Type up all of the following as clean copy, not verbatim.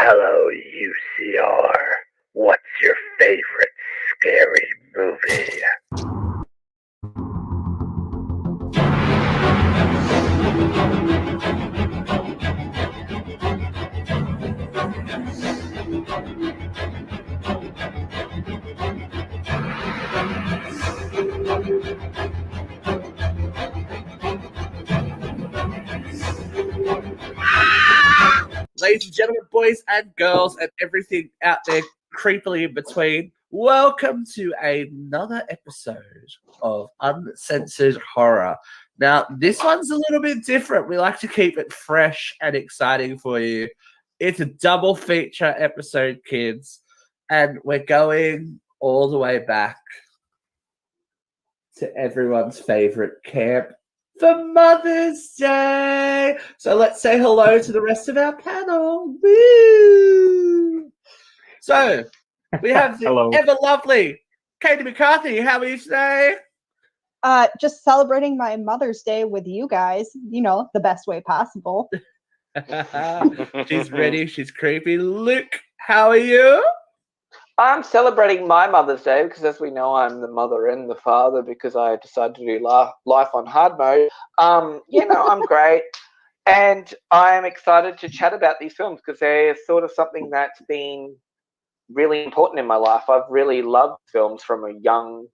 Hello, UCR. What's your favorite scary movie? Ladies and gentlemen, boys and girls, and everything out there creepily in between, welcome to another episode of Uncensored Horror. Now, this one's a little bit different. We like to keep it fresh and exciting for you. It's a double feature episode, kids, and we're going all the way back to everyone's favorite camp for Mother's Day. So let's say hello to the rest of our panel. Woo! So we have the ever lovely Katie McCarthy. How are you today? Just celebrating my Mother's Day with you guys, the best way possible. She's ready. She's creepy. Luke, how are you? I'm celebrating my Mother's Day because, as we know, I'm the mother and the father because I decided to do life on hard mode. I'm great. And I'm excited to chat about these films because they're sort of something that's been really important in my life. I've really loved films from a young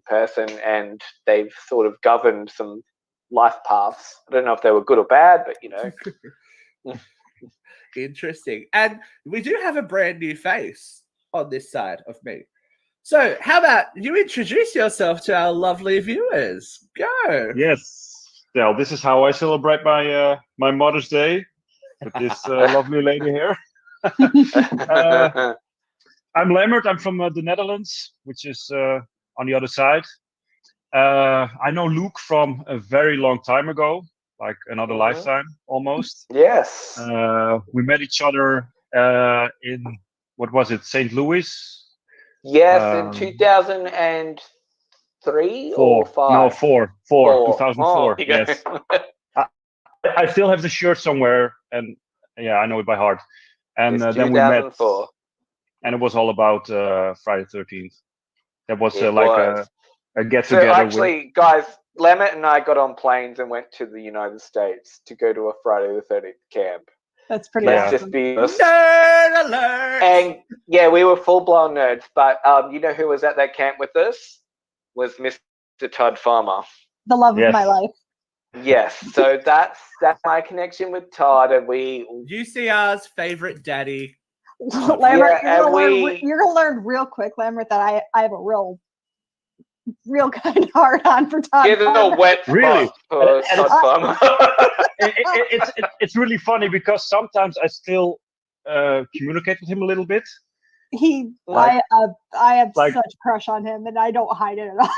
person, and they've sort of governed some life paths. I don't know if they were good or bad, but, Interesting. And we do have a brand new face on this side of me. So how about you introduce yourself to our lovely viewers? Go. Yes. Well, this is how I celebrate my my Mother's Day with this lovely lady here. I'm Lambert. I'm from the Netherlands, which is on the other side. I know Luke from a very long time ago, like another lifetime almost. Yes. We met each other in, what was it, St. Louis? Yes, in 2003 or 5? No, 2004. Oh, yes. I still have the shirt somewhere, and yeah, I know it by heart. And then we met, and it was all about Friday the 13th. That was like a get-together. So actually, guys, Lambert and I got on planes and went to the United States to go to a Friday the 13th camp. That's pretty Let's awesome. just be honest. Nerd alert! And yeah, we were full-blown nerds. But you know who was at that camp with us? Was Mr. Todd Farmer. The love of my life. Yes. So that's my connection with Todd, and we UCR's favorite daddy. Lambert, you're gonna learn real quick, Lambert, that I have a real kind of hard on for Todd. Give it a wet really for Todd Farmer. It's really funny because sometimes I still communicate with him a little bit. I have such a crush on him, and I don't hide it at all.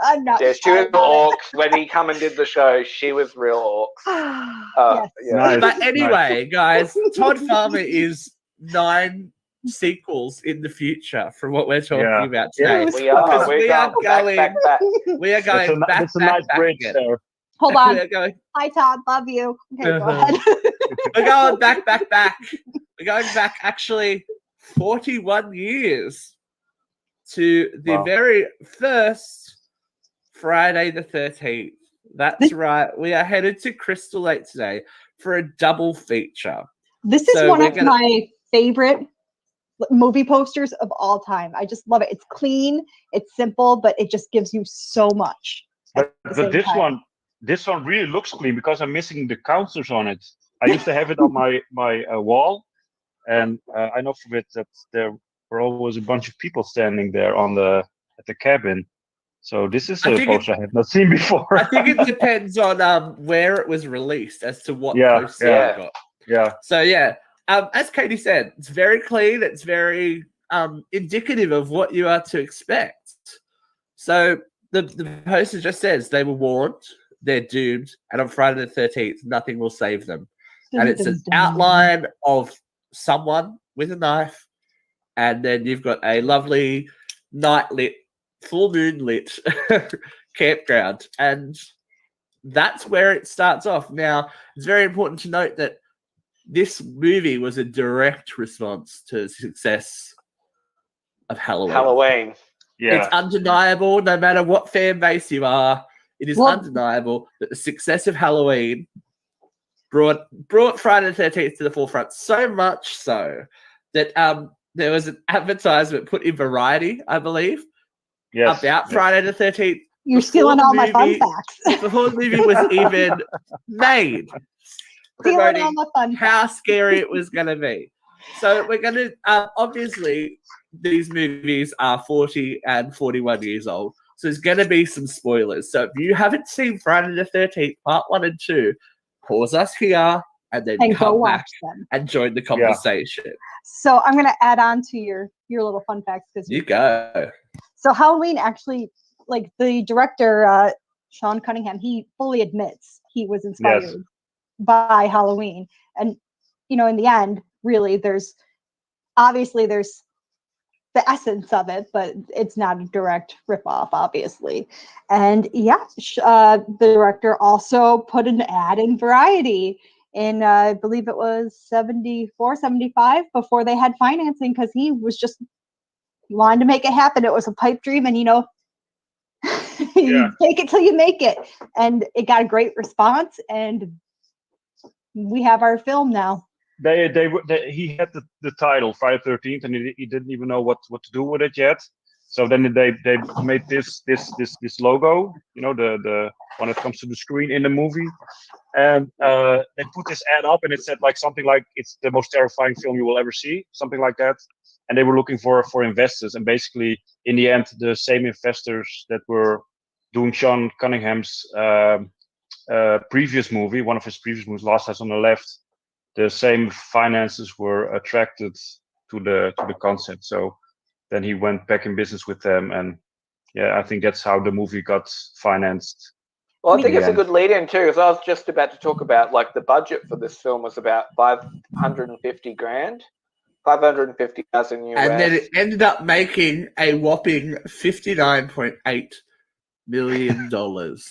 I'm not. Yeah, she was orcs when he come and did the show. She was real orcs. Yes. Yeah. Nice, But anyway, guys, Todd Farmer is 9 sequels in the future from what we're talking about today. We are. We are going back. We are going back. That's a nice bridge again. there. Hold on. Going, Hi, Todd. Love you. Okay, go ahead. we're going back. We're going back actually 41 years to the very first Friday the 13th. That's right. We are headed to Crystal Lake today for a double feature. This is one of my favorite movie posters of all time. I just love it. It's clean, it's simple, but it just gives you so much. But this one really looks clean because I'm missing the counters on it. I used to have it on my wall, and I know from it that there were always a bunch of people standing there at the cabin. So this is a poster I have not seen before. I think it depends on where it was released as to what poster you got. Yeah. So yeah, as Katie said, it's very clean. It's very indicative of what you are to expect. So the poster just says they were warned, they're doomed, and on Friday the 13th, nothing will save them. And it's an outline of someone with a knife, and then you've got a lovely full moon lit campground, and that's where it starts off. Now, it's very important to note that this movie was a direct response to the success of Halloween. Halloween. Yeah. It's undeniable, no matter what fan base you are. It is Well- undeniable that the success of Halloween brought Friday the 13th to the forefront, so much so that there was an advertisement put in Variety, I believe, Yes. about Friday the 13th. You're Before stealing the all my fun movie- facts. Before the movie was even made. Stealing all Promoting my fun how facts. scary it was going to be. So we're going to, obviously, these movies are 40 and 41 years old. So there's going to be some spoilers. So if you haven't seen Friday the 13th, part 1 and 2, pause us here and then And go come watch back them. and join the conversation. So I'm going to add on to your little fun facts because You go. so Halloween actually, like the director Sean Cunningham, he fully admits he was inspired by Halloween, and in the end, really, there's the essence of it, but it's not a direct ripoff, obviously. And the director also put an ad in Variety in, I believe it was 74, 75, before they had financing, because he wanted to make it happen. It was a pipe dream, and you take it till you make it. And it got a great response, and we have our film now. He had the title Friday 13th, and he didn't even know what to do with it yet. So then they made this logo, the one that comes to the screen in the movie, and they put this ad up, and it said something like it's the most terrifying film you will ever see, something like that. And they were looking for investors, and basically in the end, the same investors that were doing Sean Cunningham's previous movie, one of his previous movies, Last House on the Left. The same finances were attracted to the concept. So then he went back in business with them, and I think that's how the movie got financed. Well, I think it's a good lead-in too, because I was just about to talk about the budget for this film was about $550,000, $550,000 US. And then it ended up making a whopping $59.8 million.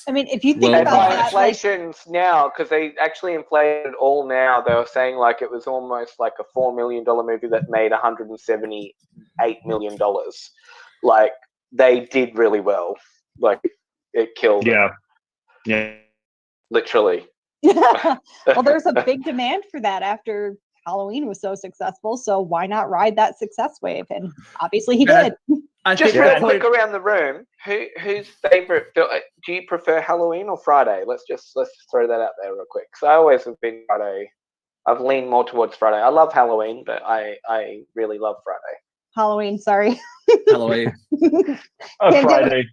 I mean, if you think Well, And about by that, inflation's now, because they actually inflated it all now, they were saying it was almost like a $4 million movie that made $178 million. They did really well. It killed it. Yeah. Literally. well, there's a big demand for that after Halloween was so successful. So why not ride that success wave? And obviously he did. Just real quick around the room, whose favorite film? Do you prefer Halloween or Friday? Let's throw that out there real quick. Because I always have been Friday. I've leaned more towards Friday. I love Halloween, but I really love Friday. Halloween, sorry. Halloween. Friday.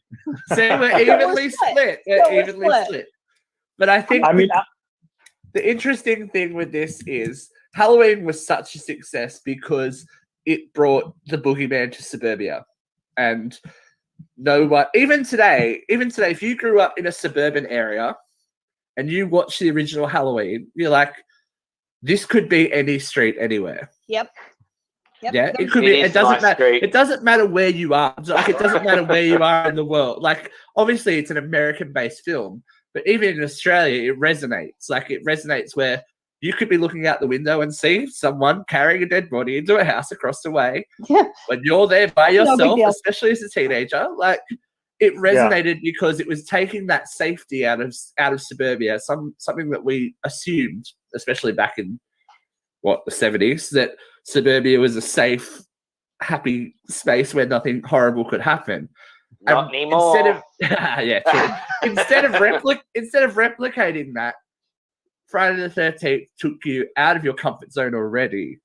So we're evenly split. We're evenly split. But I think the interesting thing with this is Halloween was such a success because it brought the boogeyman to suburbia. And even today, if you grew up in a suburban area and you watch the original Halloween, you're like, this could be any street anywhere. Yep. Yeah, it could be. It doesn't matter. Street. It doesn't matter where you are. It doesn't matter where you are in the world. Obviously, it's an American-based film, but even in Australia, it resonates. It resonates where you could be looking out the window and see someone carrying a dead body into a house across the way. Yeah. When you're there by No big yourself, deal. especially as a teenager, it resonated because it was taking that safety out of suburbia, something that we assumed, especially back in the 70s, that suburbia was a safe, happy space where nothing horrible could happen. Not anymore. Instead of replicating that, Friday the 13th took you out of your comfort zone already,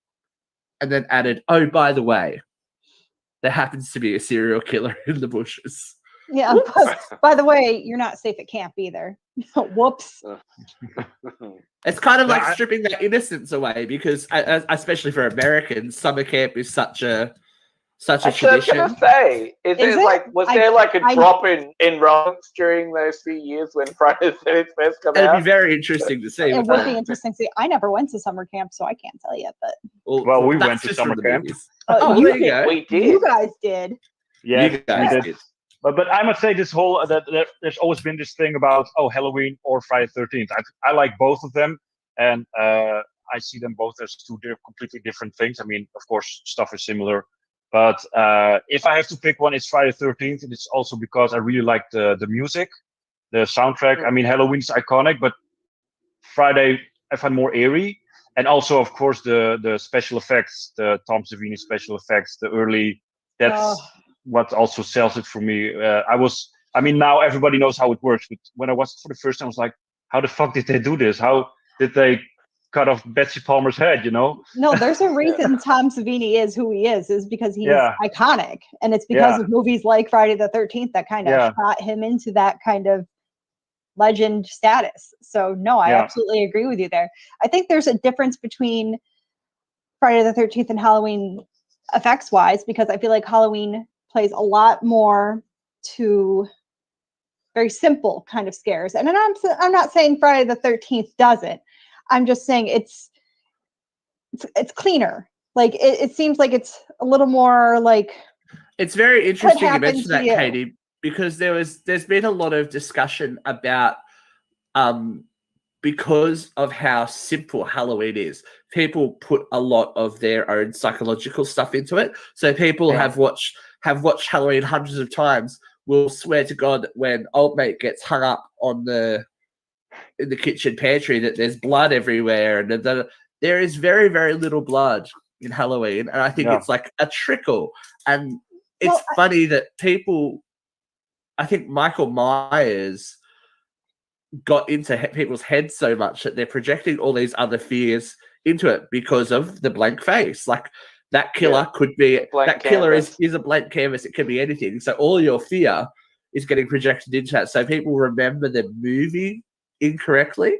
and then added, oh, by the way, there happens to be a serial killer in the bushes. Yeah. But, by the way, you're not safe at camp either. Whoops. It's kind of like stripping that innocence away because, especially for Americans, summer camp is such a tradition. I was gonna say, was there a drop in romance during those few years when Friday the 13th first came out? It'd be very interesting to see. It would be interesting to see. I never went to summer camp, so I can't tell you. But well, we went to summer camp. You there you go. We did. You guys did. Yeah, you guys we did. But I must say this whole there's always been this thing about Halloween or Friday the 13th. I like both of them, and I see them both as two completely different things. I mean, of course, stuff is similar, but if I have to pick one, it's Friday the 13th, and it's also because I really like the music, the soundtrack. I mean, Halloween's iconic, but Friday I find more eerie, and also, of course, the special effects, the Tom Savini special effects, the early. That's what also sells it for me. I mean, now everybody knows how it works, but when I watched it for the first time, I was like, how the fuck did they do this? How did they cut off Betsy Palmer's head, you know? No, there's a reason Tom Savini is who he is because he's iconic. And it's because of movies like Friday the 13th that kind of shot him into that kind of legend status. So no, I absolutely agree with you there. I think there's a difference between Friday the 13th and Halloween effects wise, because I feel like Halloween plays a lot more to very simple kind of scares. And I'm not saying Friday the 13th doesn't. I'm just saying it's cleaner. Like it seems like it's a little more like. It's very interesting you mentioned that, Katie, because there's been a lot of discussion about because of how simple Halloween is. People put a lot of their own psychological stuff into it. So people have watched Halloween hundreds of times. Will swear to God when old mate gets hung up in the kitchen pantry that there's blood everywhere, and there is very, very little blood in Halloween, and I think it's like a trickle. And it's funny that I think Michael Myers got into people's heads so much that they're projecting all these other fears into it because of the blank face. Like that killer could be killer is a blank canvas. It could be anything. So all your fear is getting projected into that. So people remember the movie incorrectly.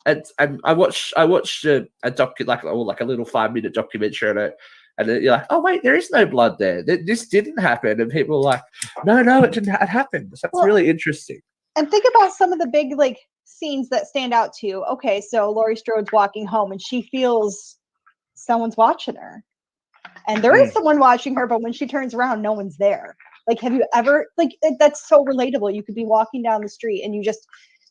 And I watched a like a little 5-minute documentary on it, and you're like, oh wait, there is no blood there. This didn't happen, and people are like, no, it didn't happen. So that's really interesting. And think about some of the big like scenes that stand out to you. Okay, so Laurie Strode's walking home, and she feels someone's watching her, and there is someone watching her, but when she turns around, no one's there. Like, have you ever that's so relatable? You could be walking down the street, and you just.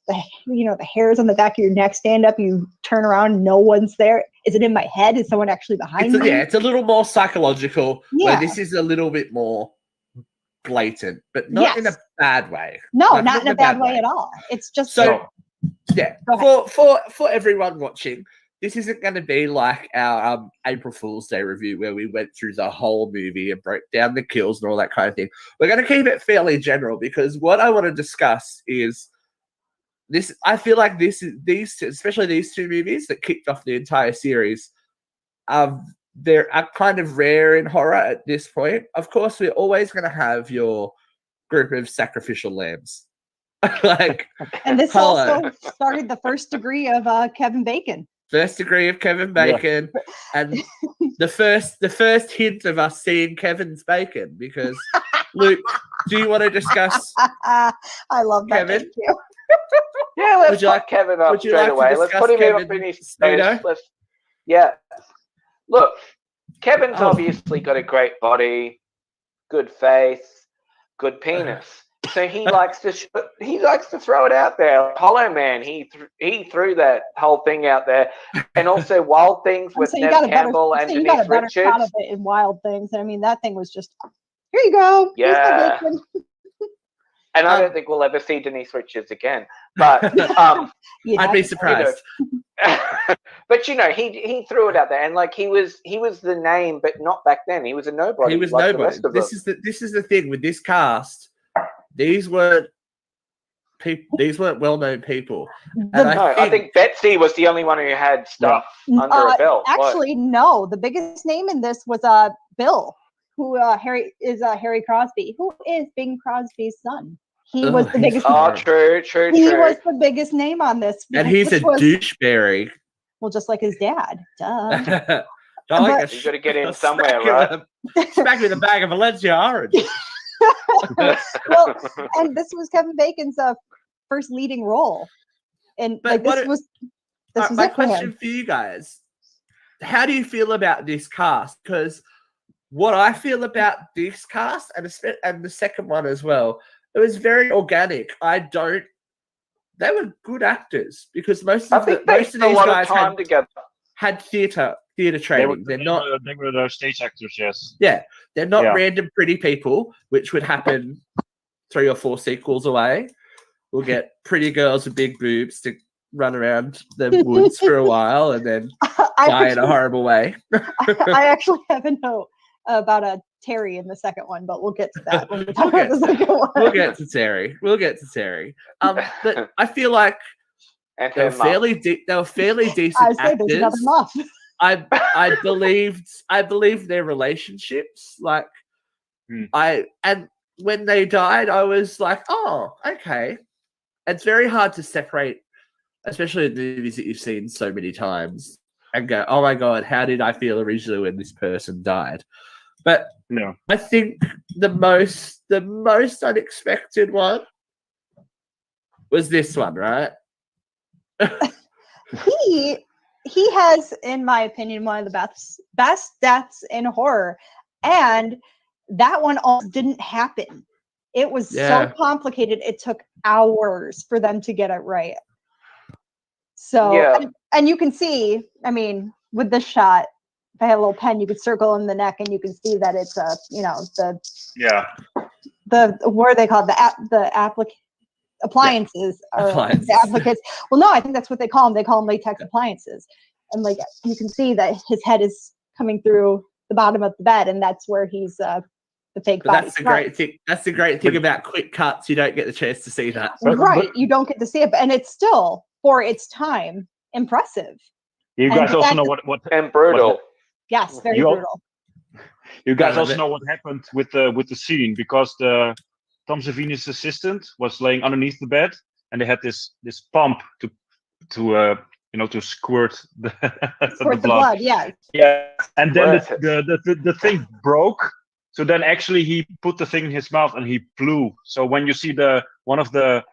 The hairs on the back of your neck stand up, you turn around, no one's there. Is it in my head? Is someone actually behind me? Yeah, it's a little more psychological. Yeah. Where this is a little bit more blatant, but not in a bad way. No, like, not in a bad way at all. It's just so for everyone watching, this isn't going to be like our April Fool's Day review where we went through the whole movie and broke down the kills and all that kind of thing. We're going to keep it fairly general because what I want to discuss is this. I feel like especially these two movies that kicked off the entire series, they're kind of rare in horror at this point. Of course, we're always going to have your group of sacrificial lambs. And this also started the first degree of Kevin Bacon. First degree of Kevin Bacon, and the first hint of us seeing Kevin's bacon. Because Luke, do you want to discuss? I love that. Kevin. Thank you. Yeah, let's put Kevin up straight away. Let's put him up in his space. Look, Kevin's obviously got a great body, good face, good penis. So he likes to throw it out there. Hollow Man, he threw that whole thing out there, and also Wild Things with Neve Campbell and Denise Richards. Out of it in Wild Things. I mean, that thing was just here you go. Yeah. And I don't think we'll ever see Denise Richards again. But I'd be surprised. But he threw it out there, and he was the name, but not back then. He was a nobody. He was nobody. This is the thing with this cast. These weren't well-known people. And I think Betsy was the only one who had stuff under a belt. Actually, no. The biggest name in this was Bill, who Harry Crosby, who is Bing Crosby's son. He was the biggest. Oh, true. He was the biggest name on this, and he's a doucheberry. Well, just like his dad. Duh. You got to get in somewhere, right? Smack me in the bag of Valencia orange. Well, and this was Kevin Bacon's first leading role, and my question for you guys: how do you feel about this cast? Because what I feel about this cast and the second one as well, it was very organic. They were good actors because most of these guys had time together. had theatre training. They're not. They were the stage actors. Yes. Yeah, they're not Yeah. random pretty people, which would happen 3 or 4 sequels away. We'll get pretty girls with big boobs to run around the woods for a while and then die in a horrible way. I actually have a note about a Terry in the second one, but we'll get to that when we talk about the second one. We'll get to Terry. But I feel like And they her were mum. fairly decent I say there's another actors. muff. I believed their relationships. Like and when they died, I was like, oh, okay. It's very hard to separate, especially in movies that you've seen so many times, and go, oh my god, how did I feel originally when this person died? But No. I think the most unexpected one was this one, right? He has, in my opinion, one of the best deaths in horror, and that one almost didn't happen. It was so complicated. It took hours for them to get it right. So, and you can see, I mean, with this shot, if I had a little pen, you could circle in the neck, and you can see that it's a, the what are they called? The appliances or the applicants. Well, no, I think that's what they call them. They call them latex appliances, and like you can see that his head is coming through the bottom of the bed, and that's where he's the fake body. That's the great thing. That's the great thing about quick cuts. You don't get the chance to see that. Right, you don't get to see it, and it's still for its time impressive. You guys also know what and brutal. Yes, very brutal. You guys also know what happened with the scene, because the Tom Savini's assistant was laying underneath the bed, and they had this pump to squirt the blood. Yeah. And then the thing broke. So then actually he put the thing in his mouth and he blew. So when you see one of the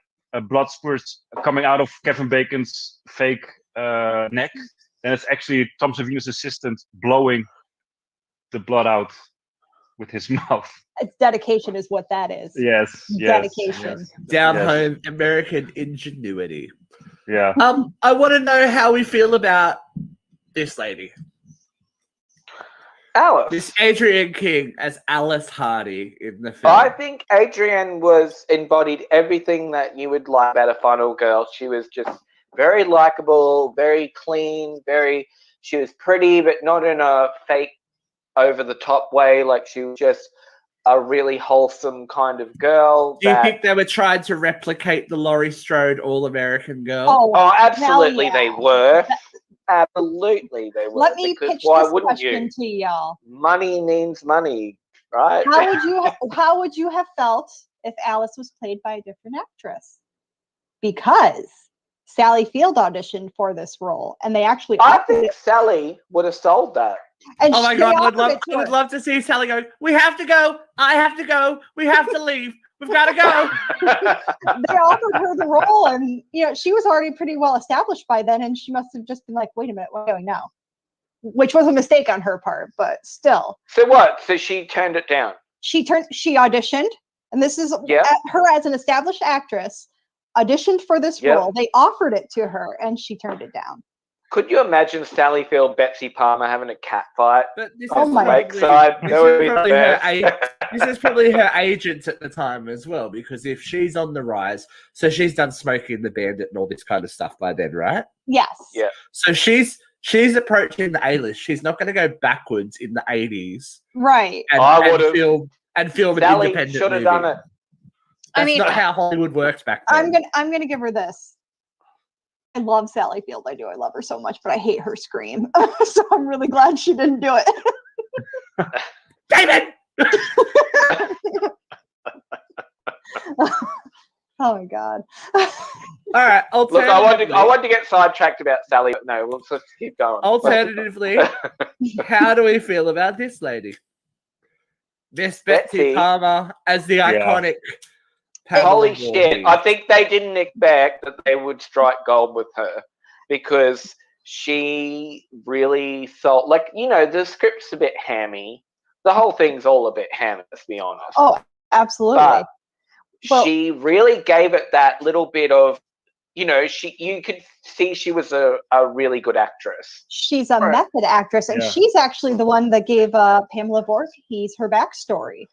blood spurts coming out of Kevin Bacon's fake neck, then it's actually Tom Savini's assistant blowing the blood out with his mouth. It's dedication is what that is. Yes. Dedication. Yes. Down home American ingenuity. Yeah. I want to know how we feel about this lady. Alice. This Adrienne King as Alice Hardy in the film. I think Adrienne embodied everything that you would like about a final girl. She was just very likable, very clean, she was pretty, but not in a fake, over-the-top way. Like, she was just a really wholesome kind of girl. Do you think they were trying to replicate the Laurie Strode All-American Girl? Oh, absolutely they were. Absolutely they were. Let me pitch this question to y'all. Money means money, right? How would you have felt if Alice was played by a different actress? Because Sally Field auditioned for this role, and they actually. I think Sally would have sold that. And oh my god, I would love to see Sally go, we have to go, I have to go, we have to leave, we've got to go. They offered her the role, and she was already pretty well established by then, and she must have just been like, wait a minute, what am I doing now? Which was a mistake on her part, but still. So what? So she turned it down? She auditioned, and this is her as an established actress, auditioned for this role. They offered it to her, and she turned it down. Could you imagine Sally Field, Betsy Palmer having a cat fight? But this on the lakeside. This is probably her agent at the time as well, because if she's on the rise, so she's done Smokey and the Bandit and all this kind of stuff by then, right? Yes. Yeah. So she's approaching the A-list. She's not going to go backwards in the 80s, right? And film an independent should have movie. done it. That's not how Hollywood works back then. I'm gonna give her this. I love Sally Field. I do. I love her so much, but I hate her scream. So I'm really glad she didn't do it. David! Oh my god. All right. Look, I wanted to get sidetracked about Sally, but no, let's keep going. Alternatively, how do we feel about this lady? Miss Betsy Palmer as the iconic. Holy shit. I think they didn't expect that they would strike gold with her, because she really felt like, the script's a bit hammy. The whole thing's all a bit hammy, let's be honest. Oh, absolutely. But she really gave it that little bit of you know, you could see she was a really good actress. She's a Right. method actress, and Yeah. she's actually the one that gave Pamela Voorhees her backstory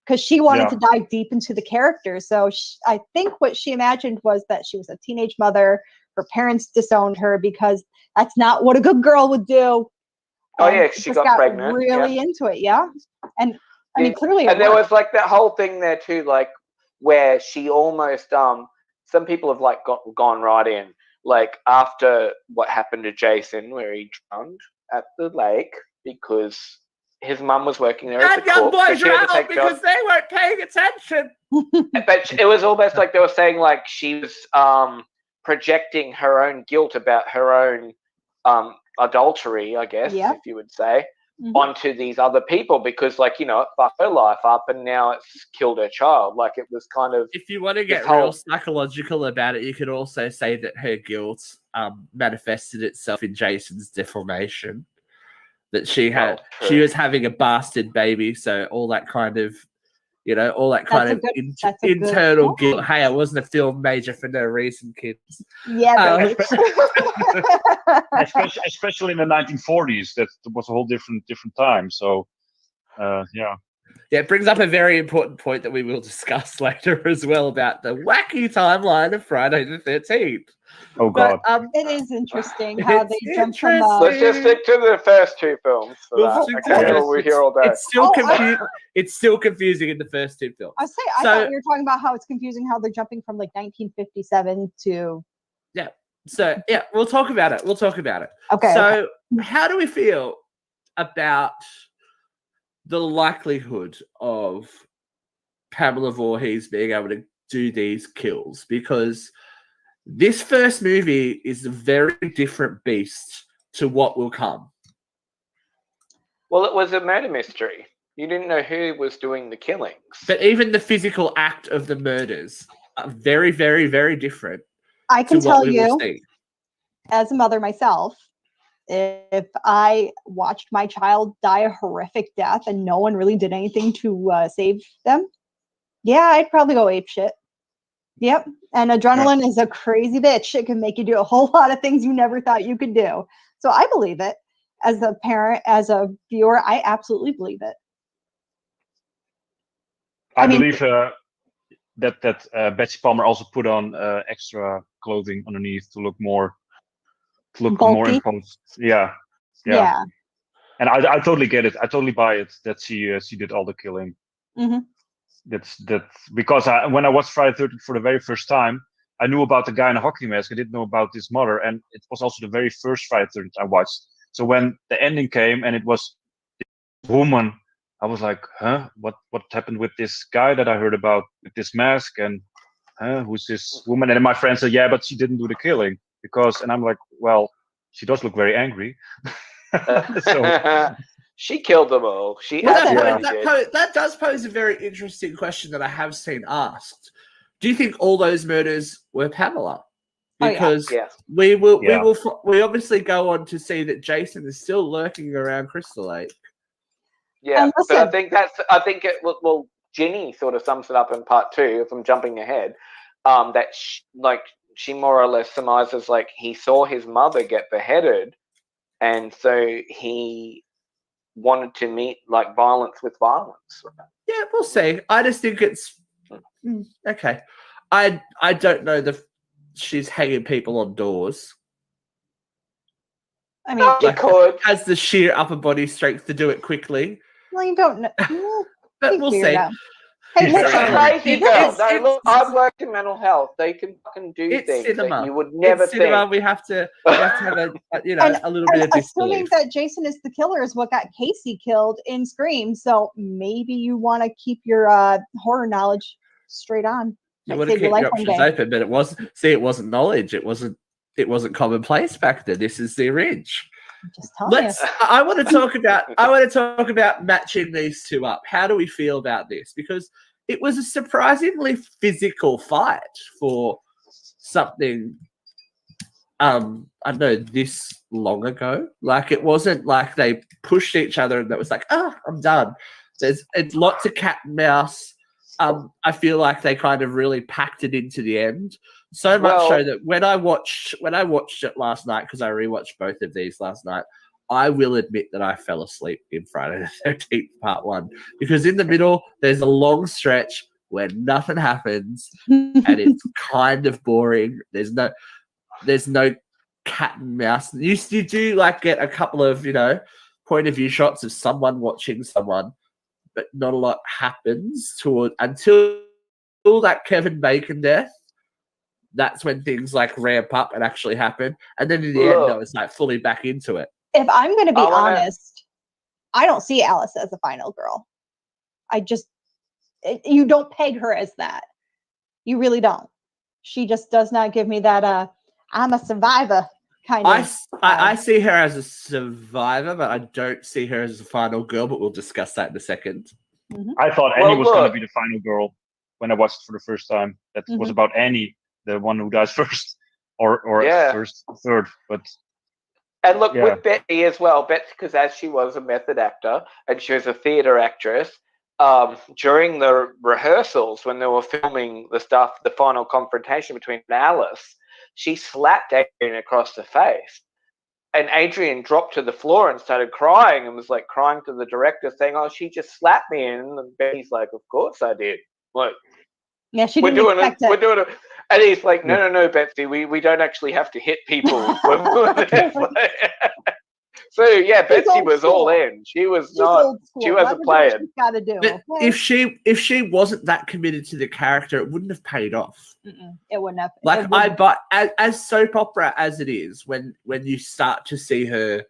because she wanted Yeah. to dive deep into the character. So I think what she imagined was that she was a teenage mother. Her parents disowned her because that's not what a good girl would do. Oh, And yeah, she just got pregnant, really into it, yeah. And I mean, Yeah. clearly, And there was like that whole thing there too, like where she almost some people have like gone right in, like after what happened to Jason, where he drowned at the lake because his mum was working there as a And young cook, so boys she had to drowned take because jobs. they weren't paying attention. But it was almost like they were saying like she was projecting her own guilt about her own adultery, I guess, Yep. if you would say, Mhm. onto these other people because, like, you know, it fucked her life up and now it's killed her child. Like, it was kind of. If you want to get This whole- real psychological about it, you could also say that her guilt manifested itself in Jason's deformation. That she had, Well, she true. was having a bastard baby, so all that kind of, you know, all that kind That's of a good- that's a good internal point. guilt. Hey, I wasn't a film major for no reason, kids. Yeah, Especially in the 1940s, that was a whole different time. So, yeah. Yeah, it brings up a very important point that we will discuss later as well about the wacky timeline of Friday the 13th. Oh But God. it is interesting how they It's jump from. Let's just stick to the first two films for We'll that. stick to Okay, the well, we're here all day. It's still Oh, it's still confusing in the first two films. I So- thought you were talking about how it's confusing how they're jumping from like 1957 to. So yeah, we'll talk about it. Okay. So how do we feel about the likelihood of Pamela Voorhees being able to do these kills? Because this first movie is a very different beast to what will come. Well, it was a murder mystery. You didn't know who was doing the killings. But even the physical act of the murders are very, very, very different I to can what tell we will you, see. as a mother myself, if I watched my child die a horrific death and no one really did anything to save them, yeah, I'd probably go ape shit. Yep. And adrenaline is a crazy bitch. It can make you do a whole lot of things you never thought you could do. So I believe it. As a parent, as a viewer, I absolutely believe it. I I mean- believe that Betsy Palmer also put on extra clothing underneath to look more Bulky? imposed. Yeah. And I totally get it. I totally buy it that she did all the killing. Mm-hmm. That's because when I watched Friday the 13th for the very first time, I knew about the guy in a hockey mask. I didn't know about his mother, and it was also the very first Friday the 13th I watched. So when the ending came and it was this woman, I was like, huh? What happened with this guy that I heard about with this mask? And who's this woman? And then my friend said, yeah, but she didn't do the killing and I'm like, well, she does look very angry. So she killed them all. That does pose a very interesting question that I have seen asked. Do you think all those murders were Pamela? Because we obviously go on to see that Jason is still lurking around Crystal Lake. Yeah, but I think well, Ginny sort of sums it up in part 2. If I'm jumping ahead, that she more or less surmises like he saw his mother get beheaded, and so he wanted to meet like violence with violence. Yeah, we'll see. I just think it's okay. I don't know she's hanging people on doors. I mean, she could. Has the sheer upper body strength to do it quickly. Well, you don't know. But we'll see. Hey, It's listen, crazy girl. No, look, I've worked in mental health. They can fucking do things cinema. that you would never think. Cinema. We have to have a little bit of disbelief. Assuming that Jason is the killer is what got Casey killed in Scream, so maybe you want to keep your horror knowledge straight on. You want to keep your options open, but it wasn't knowledge. It wasn't commonplace back then. This is the ridge. Just telling you. I want to talk about matching these two up. How do we feel about this? Because it was a surprisingly physical fight for something I don't know, this long ago. Like, it wasn't like they pushed each other and that was like, I'm done. It's lots of cat and mouse. I feel like they kind of really packed it into the end. So much Well- so that when I watched it last night, because I rewatched both of these last night, I will admit that I fell asleep in Friday the 13th Part 1, because in the middle there's a long stretch where nothing happens and it's kind of boring. There's no cat and mouse. You do like get a couple of point of view shots of someone watching someone, but not a lot happens until that Kevin Bacon death. That's when things like ramp up and actually happen, and then in the end, no, it's like fully back into it. If I'm going to be I wanna- honest, I don't see Alice as a final girl. You don't peg her as that. You really don't. She just does not give me that I'm a survivor kind of. I see her as a survivor, but I don't see her as a final girl, but we'll discuss that in a second. I thought Well, Annie was going to look. be the final girl when I watched it for the first time. That was about Annie, the one who dies first, or Yeah. first, third. But And look, Yeah. with Betty as well, Betsy, because as she was a method actor and she was a theatre actress, during the rehearsals when they were filming the final confrontation between Alice, she slapped Adrian across the face. And Adrian dropped to the floor and started crying and was like crying to the director saying, "Oh, she just slapped me." And Betty's like, "Of course I did. Like, Yeah, she we're didn't doing it. expect We're it. doing it." And he's like, no, Betsy, we don't actually have to hit people. So yeah, Betsy old was all school. in. She was She's not. old school. She Let wasn't her do what playing. she's got to do. But Okay? if she wasn't that committed to the character, it wouldn't have paid off. It wouldn't have. Like but as soap opera as it is, when you start to see her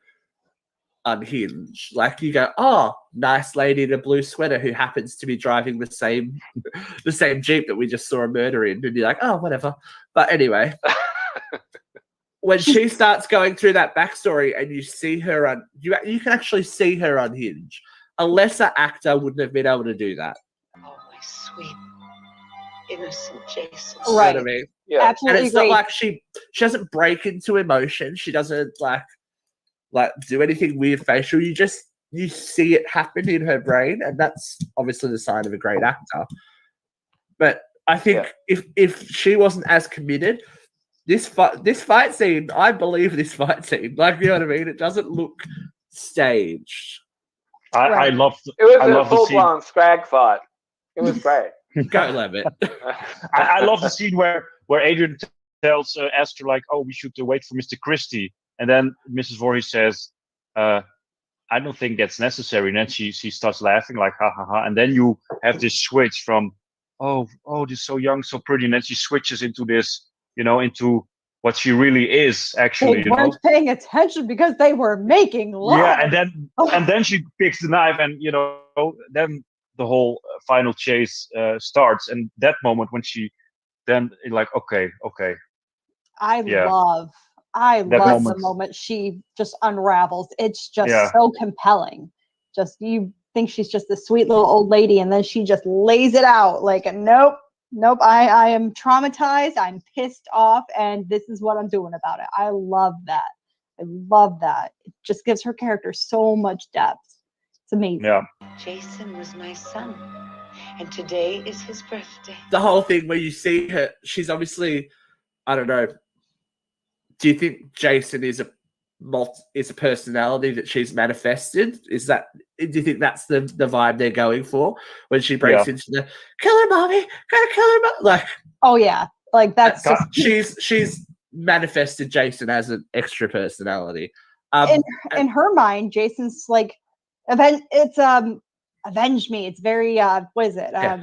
unhinged, like you go, oh, nice lady in a blue sweater who happens to be driving the same Jeep that we just saw a murder in, and you're like, oh, whatever. But anyway, when she starts going through that backstory and you see her you can actually see her unhinged. A lesser actor wouldn't have been able to do that. Oh, my sweet, innocent Jason. You know Right. what I mean? Yeah. And Absolutely it's not agree. like she doesn't break into emotion. She doesn't like do anything weird facial. You see it happen in her brain, and that's obviously the sign of a great actor. But I think if she wasn't as committed, this fight scene, I believe this fight scene. Like, you know what I mean? It doesn't look staged. I Right. love. It was I a love the full scene. blown scrag fight. It was great. Go Levitt. I love the scene where Adrian tells Esther like, "Oh, we should wait for Mr. Christie," and then Mrs. Voorhees says, "I don't think that's necessary." And then she starts laughing like, "Ha ha ha!" And then you have this switch from, "Oh, this is so young, so pretty," and then she switches into this, into what she really is actually. They weren't paying attention because they were making love. Yeah, and then she picks the knife, and then the whole final chase starts. And that moment when she then like, okay, I Yeah. love the moment. moment she just unravels. It's just Yeah. so compelling. Just you think she's just a sweet little old lady, and then she just lays it out like, nope. I am traumatized. I'm pissed off, and this is what I'm doing about it. I love that. It just gives her character so much depth. It's amazing. yeah. Jason was my son, and today is his birthday. The whole thing where you see her, she's obviously, I don't know. Do you think Jason is a personality that she's manifested? Do you think that's the vibe they're going for when she breaks into the kill her, mommy, gotta kill her, like? Oh yeah, like that's just she's manifested Jason as an extra personality. In her mind. Jason's like, avenge me. It's very what is it? Yeah.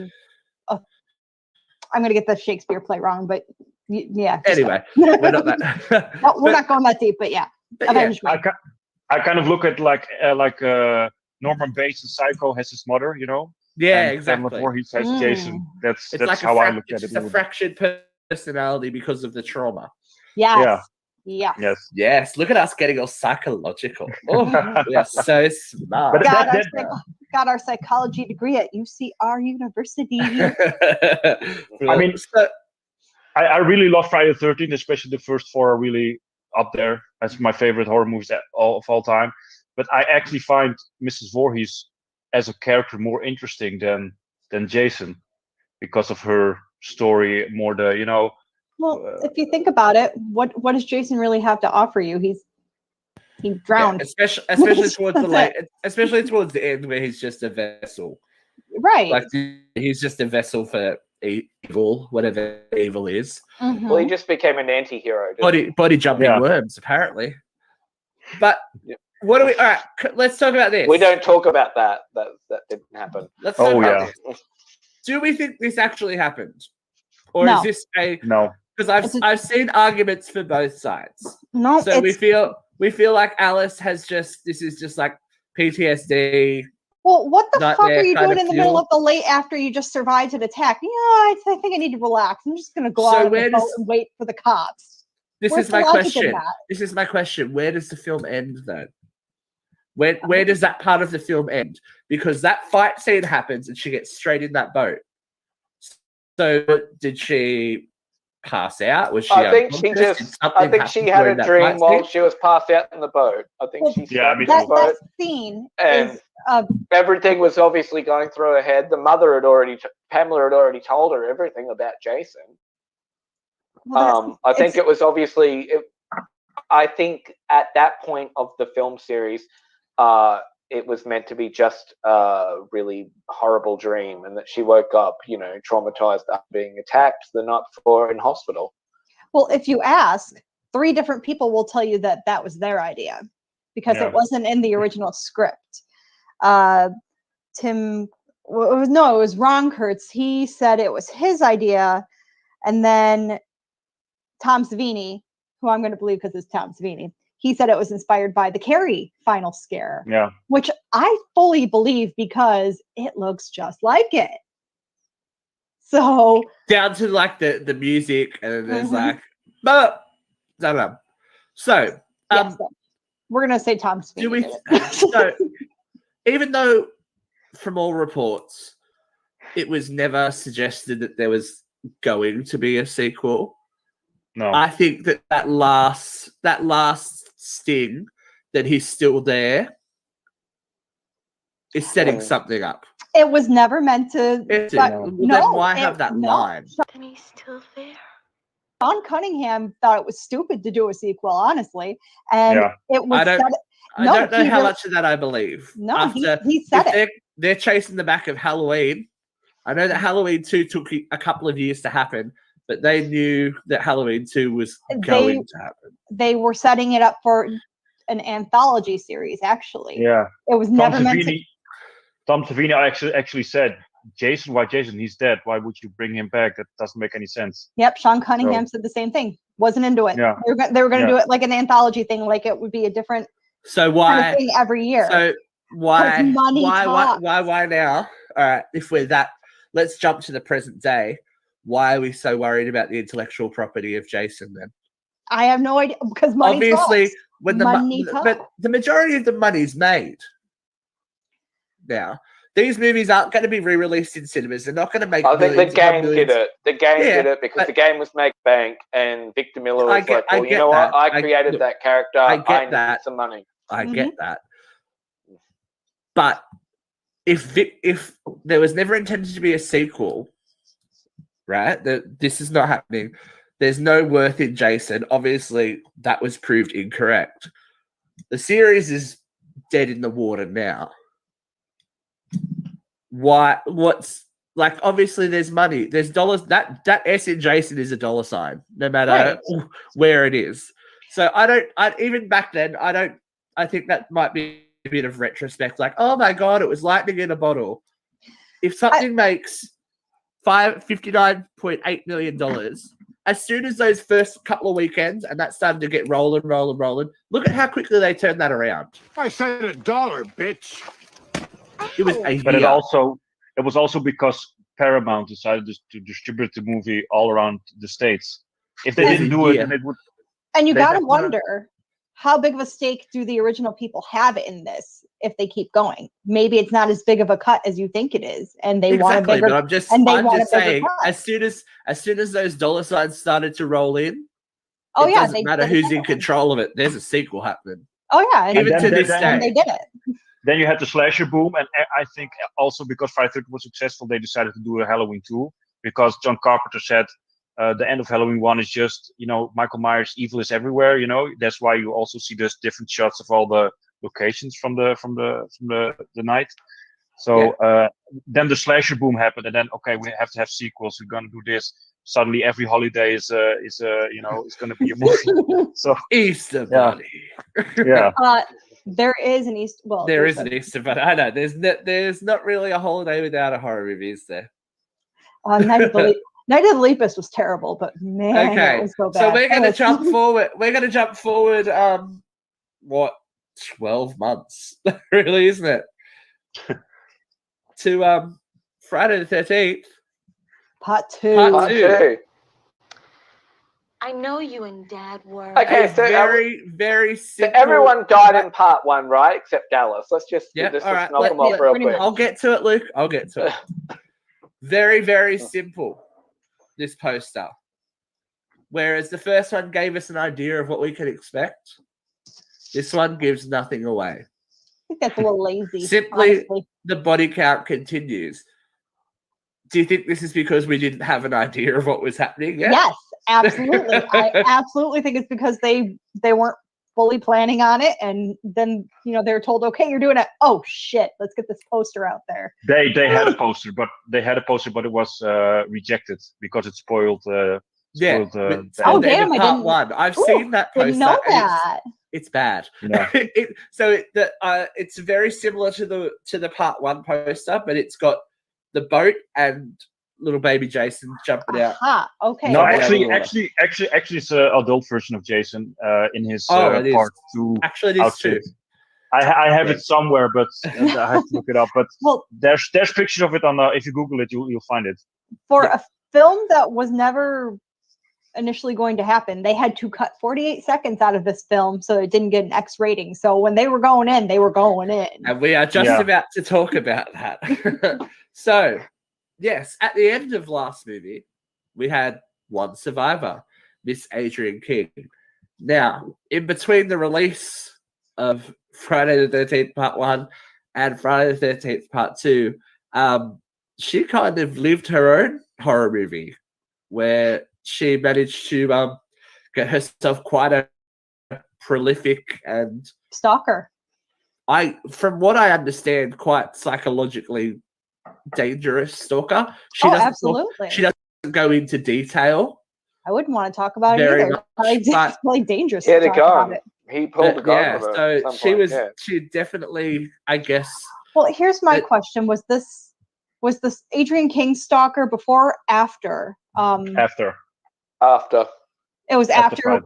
I'm gonna get the Shakespeare play wrong, but yeah. Anyway, we're not that. No, we're not going that deep, but yeah. Avenge me. I kind of look at like Norman Bates in Psycho has his mother, Yeah, and exactly. Pamela Voorhees has Jason. That's It's like how I look at it's it. a fractured personality because of the trauma. Yes. Yeah. Yes. Yes, look at us getting all psychological. Oh, we are so smart. But Got our psychology degree at UCR University. I mean, I really love Friday the 13th, especially the first four are really up there as my favorite horror movies of all time. But I actually find Mrs. Voorhees as a character more interesting than Jason because of her story, more the Well, if you think about it, what does Jason really have to offer you? He drowned. Yeah, especially towards the That's especially towards the end where he's just a vessel. Right. Like he's just a vessel for evil, whatever evil is. Mhm. Well, he just became an anti-hero. didn't he? Body jumping worms, apparently. But what do we? All right, let's talk about this. We don't talk about that. That didn't happen. Let's talk about yeah. this. Do we think this actually happened, or No. is this a No. Because I've seen arguments for both sides. No, So we feel like Alice has this is just like PTSD. Well, what the fuck nightmare are you kind doing of in the middle fuel. of the late after you just survived an attack? Yeah, I think I need to relax. I'm just gonna go out on the boat and wait for the cops. This Where's is the my logic in question. that? This is my question. Where does the film end then? Where does that part of the film end? Because that fight scene happens and she gets straight in that boat. So did she pass out? Was she? I think she unconscious? just. Did I something think happen she had during a that dream fight while scene? she was passed out in the boat. I think Well, she Yeah, slept me in the too. boat. That scene And- is Everything was obviously going through her head. The mother had already, Pamela had already told her everything about Jason. I think it was obviously. I think at that point of the film series, it was meant to be just a really horrible dream, and that she woke up, traumatized after being attacked the night before in hospital. well, if you ask, 3 different people will tell you that that was their idea because Yeah. it wasn't in the original script. It was Ron Kurtz. He said it was his idea, and then Tom Savini, who I'm going to believe because it's Tom Savini, he said it was inspired by the Carrie final scare. Yeah. Which I fully believe because it looks just like it. So Down to like the music, and then there's Mhm. like, but I don't know. So yes, we're going to say Tom Savini. do we? did it. So even though from all reports it was never suggested that there was going to be a sequel, No. I think that last sting that he's still there is setting something up. It was never meant to. Then no, why have that line? And he's still there. Sean Cunningham thought it was stupid to do a sequel, honestly, and Yeah. it was. I don't know he how really- much of that I believe. No, he said it. They're chasing the back of Halloween. I know that Halloween 2 took a couple of years to happen, but they knew that Halloween 2 was going to happen. They were setting it up for an anthology series, actually. Yeah. It was never meant to. Tom Savini actually said, Jason, he's dead. Why would you bring him back? That doesn't make any sense. Yep, Sean Cunningham said the same thing. Wasn't into it. Yeah. They were going to do it like an anthology thing, like it would be a different So kind of thing every year. So why Why now? All right, if we're that, let's jump to the present day. Why are we so worried about the intellectual property of Jason then? I have no idea because money Obviously, talks. when Money but the majority of the money's made now. These movies aren't going to be re-released in cinemas. They're not going to make. I think the millions upon game millions. did it. The game did it because the game was make bank, and Victor Miller was like, "Well, you know what? I created that character. I need some money." I get that, but if there was never intended to be a sequel, right? This is not happening. There's no worth in Jason. Obviously, that was proved incorrect. The series is dead in the water now. Why? What's like? Obviously, there's money. There's dollars. That S in Jason is a dollar sign, no matter where it is. So even back then, I think that might be a bit of retrospect. Like, oh my god, it was lightning in a bottle. If something makes $59.8 million, as soon as those first couple of weekends and that started to get rolling, look at how quickly they turned that around. I said $1, bitch. It was a But year. it was also because Paramount decided to distribute the movie all around the States. If they didn't do it, then it would. And you got to wonder, how big of a stake do the original people have in this if they keep going? Maybe it's not as big of a cut as you think it is, and they want a bigger. But I'm just saying, as soon as those dollar signs started to roll in, it doesn't matter who's in control of it. There's a sequel happening. Oh yeah, even to this day, they did it. Then you had the slasher boom, and I think also because Friday 13 was successful, they decided to do a Halloween 2 because John Carpenter said The end of Halloween 1 is just, Michael Myers' evil is everywhere. That's why you also see those different shots of all the locations from the night. So then the slasher boom happened, and then we have to have sequels. We're gonna do this. Suddenly, every holiday is going to be a movie. So Easter Bunny. Yeah. There is an Easter. Well, there is an Easter Bunny. I know. There's not really a holiday without a horror movie, is there? Night of the Lepus was terrible, but man, it was so bad. So we're going to jump forward. We're going to jump forward. 12 months, really, isn't it? To Friday the 13th. Part 2. Part 2. I know you and Dad were. Okay, so very simple. So everyone died in part 1, right? Except Dallas. Let's just knock them off real quick. I'll get to it, Luke. I'll get to it. Very, very simple, this poster. Whereas the first one gave us an idea of what we could expect, this one gives nothing away. I think that's a little lazy. Simply, honestly. the body count continues. Do you think this is because we didn't have an idea of what was happening yet? Yes, absolutely. I absolutely think it's because they weren't fully planning on it, and then they were told, "Okay, you're doing it." Oh shit! Let's get this poster out there. They had a poster, but it was rejected because it spoiled. Oh damn! I didn't. One. I've seen that poster. Didn't know that. It's bad. Yeah. It's very similar to the part 1 poster, but it's got the boat and little baby Jason jumping out. Okay. No, actually, it's an adult version of Jason in his part 2. Actually, it is too. I have it somewhere, but I have to look it up. But there's pictures of it on. If you Google it, you'll find it. For a film that was never initially going to happen, they had to cut 48 seconds out of this film so it didn't get an X rating. So when they were going in, they were going in. And we are just about to talk about that. So, yes, at the end of last movie, we had one survivor, Miss Adrienne King. Now, in between the release of Friday the 13th Part 1 and Friday the 13th Part 2, she kind of lived her own horror movie where she managed to get herself quite a prolific and stalker. From what I understand, quite psychologically dangerous stalker. Absolutely. She doesn't go into detail. I wouldn't want to talk about it either. It's really dangerous. He had a gun. He pulled a gun. Yeah, so she was. She definitely, I guess. Well, here's my question: Was this Adrienne King stalker before or after? After. It was after.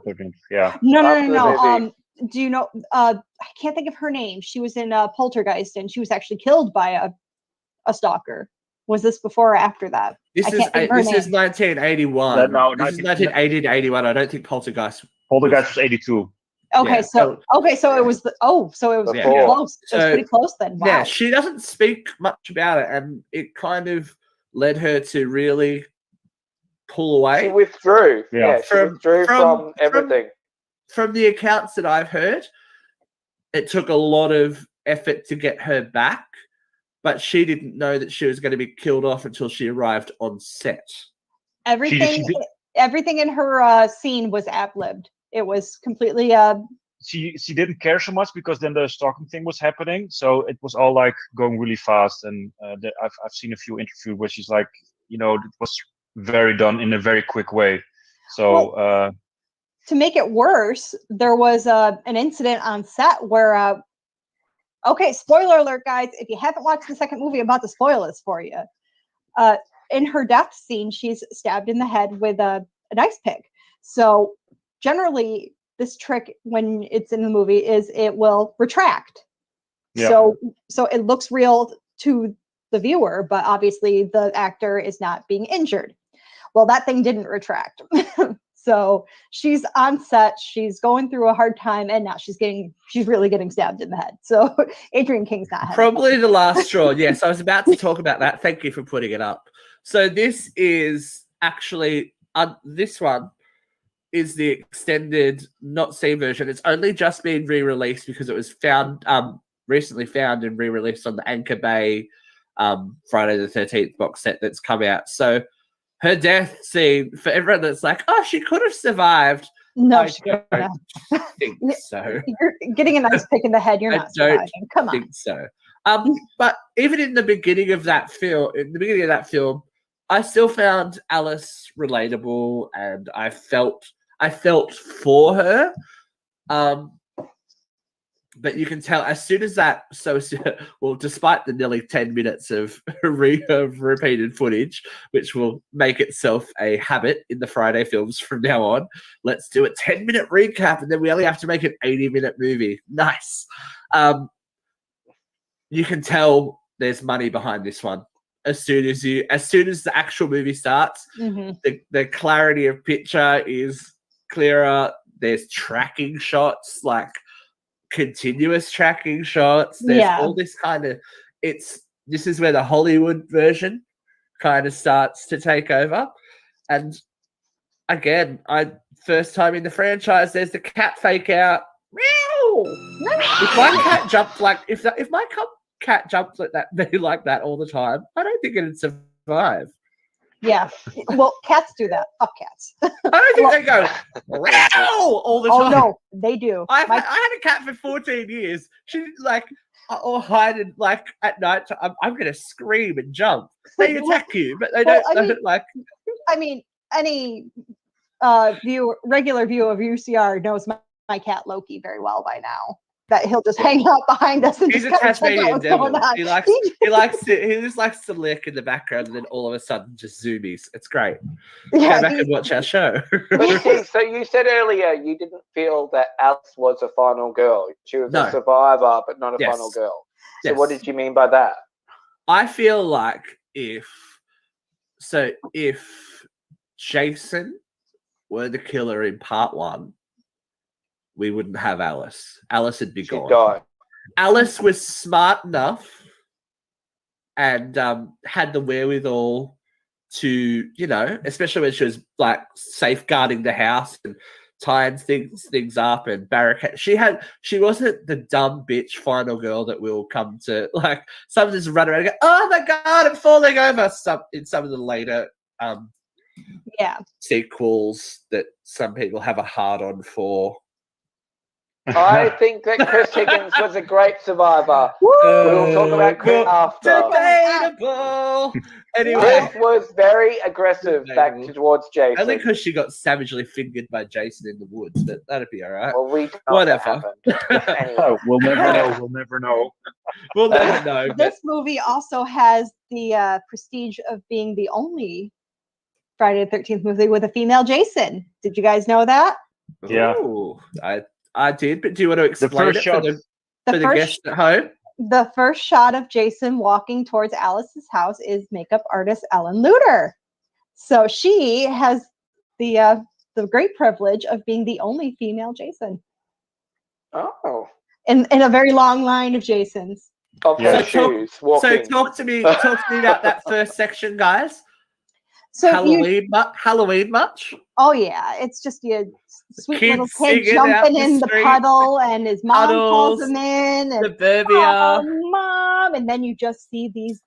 Yeah. No. Do you know? I can't think of her name. She was in Poltergeist, and she was actually killed by a stalker. Was this before or after that? This is 1981. This is 1980 to 81. I don't think Poltergeist was 82. Okay, so it was pretty close. So it was pretty close then. Wow. Yeah, she doesn't speak much about it, and it kind of led her to really pull away. She withdrew. Yeah, she withdrew from everything. From the accounts that I've heard, it took a lot of effort to get her back, but she didn't know that she was going to be killed off until she arrived on set. Everything in her scene was ad-libbed. It was completely. She didn't care so much because then the stalking thing was happening, so it was all like going really fast. And I've seen a few interviews where she's like, it was very done in a very quick way. So. To make it worse, there was an incident on set where, okay, spoiler alert, guys. If you haven't watched the second movie, I'm about to spoil this for you. In her death scene, she's stabbed in the head with an ice pick. So generally, this trick, when it's in the movie, is it will retract. Yeah. So it looks real to the viewer, but obviously the actor is not being injured. Well, that thing didn't retract. So she's on set, she's going through a hard time, and now she's really getting stabbed in the head. So Adrienne King's not probably the last straw. Yes, I was about to talk about that. Thank you for putting it up. So this is actually this one is the extended, not seen version. It's only just been re-released because it was recently found and re-released on the Anchor Bay Friday the 13th box set that's come out. So Her death scene, for everyone that's like, oh, she could have survived. No, I she couldn't have. don't think so. You're getting a nice pick in the head. You're I not don't surviving. Come on. think so. But even in the beginning of that film, I still found Alice relatable, and I felt for her. But you can tell as soon as that, well, despite the nearly 10 minutes of repeated footage, which will make itself a habit in the Friday films from now on, let's do a 10-minute recap, and then we only have to make an 80-minute movie. Nice. You can tell there's money behind this one. As soon as the actual movie starts, the clarity of picture is clearer. There's tracking shots, like continuous tracking shots. There's all this kind of this is where the Hollywood version kind of starts to take over. And again, first time in the franchise, there's the cat fake out. If my cat jumped if my cat jumped like that all the time, I don't think it'd survive. Yeah. Well, cats do that. Fuck cats. I don't think they go all the time. Oh no, they do. I had a cat for 14 years. She like or hide and like at night. I'm gonna scream and jump. They attack you, but they don't like. I mean, any regular view of UCR knows my cat Loki very well by now. That he'll just hang out behind us and he's just a Tasmanian devil. He just likes to lick in the background, and then all of a sudden just zoomies. It's great. Yeah, Go back and watch our show. So you said earlier you didn't feel that Alice was a final girl. She was a survivor, but not a final girl. So what did you mean by that? I feel like if Jason were the killer in part 1, we wouldn't have Alice. Alice would be gone. Died. Alice was smart enough and had the wherewithal to, especially when she was like safeguarding the house and tying things up and barricade. She wasn't the dumb bitch final girl that will come to like some just run around and go, oh my god, I'm falling over. In some of the later sequels that some people have a hard on for. I think that Chris Higgins was a great survivor. We'll talk about Chris after. Debatable. Anyway, Chris was very aggressive back towards Jason. Only because she got savagely fingered by Jason in the woods, but that'd be all right. Well, we don't whatever. Anyway. We'll never know. We'll never know. We'll never know. This movie also has the prestige of being the only Friday the 13th movie with a female Jason. Did you guys know that? Yeah. Ooh, I did, but do you want to explain it for the guests at home? The first shot of Jason walking towards Alice's house is makeup artist Ellen Luter. So she has the great privilege of being the only female Jason. Oh. In a very long line of Jasons. Of her shoes, walking. So talk to me about that first section, guys. So Halloween much? Oh yeah, it's just your sweet little kid singing jumping in the street. puddle, and his mom calls Puddles, him in, and suburbia. oh, mom, and then you just see these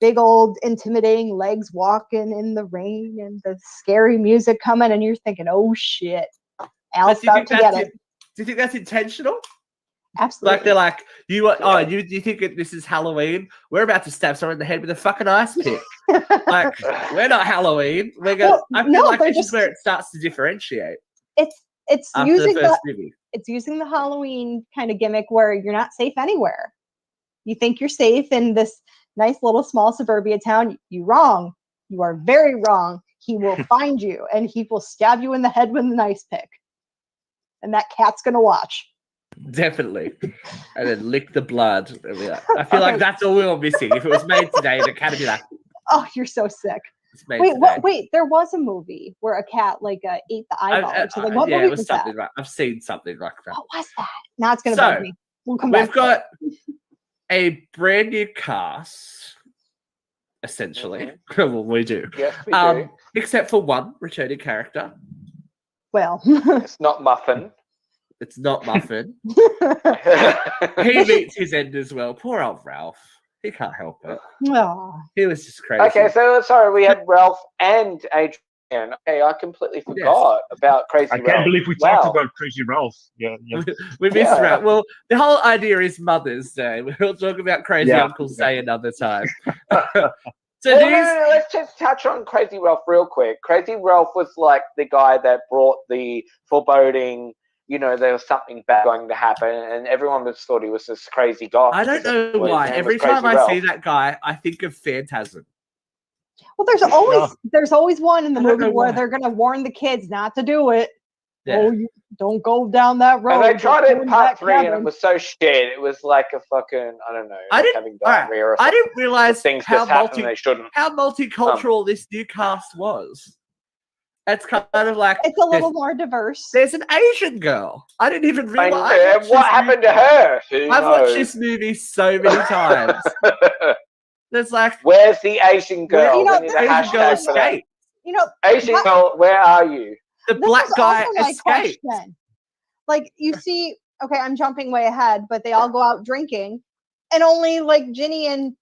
big old intimidating legs walking in the rain, and the scary music coming, and you're thinking, oh shit, Al's about to get it. Do you think that's intentional? Absolutely. Like they're like, you think this is Halloween? We're about to stab someone in the head with a fucking ice pick. Like, we're not Halloween. We're going. I feel like this is where it starts to differentiate. It's after using the first movie. It's using the Halloween kind of gimmick where you're not safe anywhere. You think you're safe in this nice little small suburbia town. You're wrong. You are very wrong. He will find you and he will stab you in the head with an ice pick. And that cat's gonna watch. Definitely. And then lick the blood. I feel like that's all we were missing. If it was made today, the cat would be like, oh, you're so sick. Wait, there was a movie where a cat ate the eyeball or something. What movie was that? Right. I've seen something like that. What was that? Now it's gonna bug me. We'll come back. We've got a brand new cast, essentially. Well, we do. Yes, we do. Except for one returning character. Well, it's not Muffin. It's not Muffin. He meets his end as well. Poor old Ralph. He can't help it. Aw. He was just crazy. Okay, so sorry, we had Ralph and Adrian. Okay, I completely forgot about Crazy I Ralph. can't believe we talked about Crazy Ralph. Yeah. We missed Ralph. Well, the whole idea is Mother's Day. We'll talk about Crazy Uncle's Day another time. So no, let's just touch on Crazy Ralph real quick. Crazy Ralph was like the guy that brought the foreboding, there was something bad going to happen, and everyone just thought he was this crazy guy. I don't know why. Every time I see that guy, I think of Phantasm. Well, there's always one in the movie where they're going to warn the kids not to do it. Yeah. Oh, you don't go down that road. And they tried it in part 3, and it cabin. was so shit. It was like a fucking, I don't know, having diarrhea or something. I didn't realize things how just happen they shouldn't. How multicultural this new cast was. It's kind of like it's a little more diverse. There's an Asian girl. I didn't even realize. What happened to her? I've watched this movie so many times. There's like, where's the Asian girl? The Asian girl escaped. Asian girl, where are you? The black guy escaped. Like you see, okay, I'm jumping way ahead, but they all go out drinking, and only like Ginny and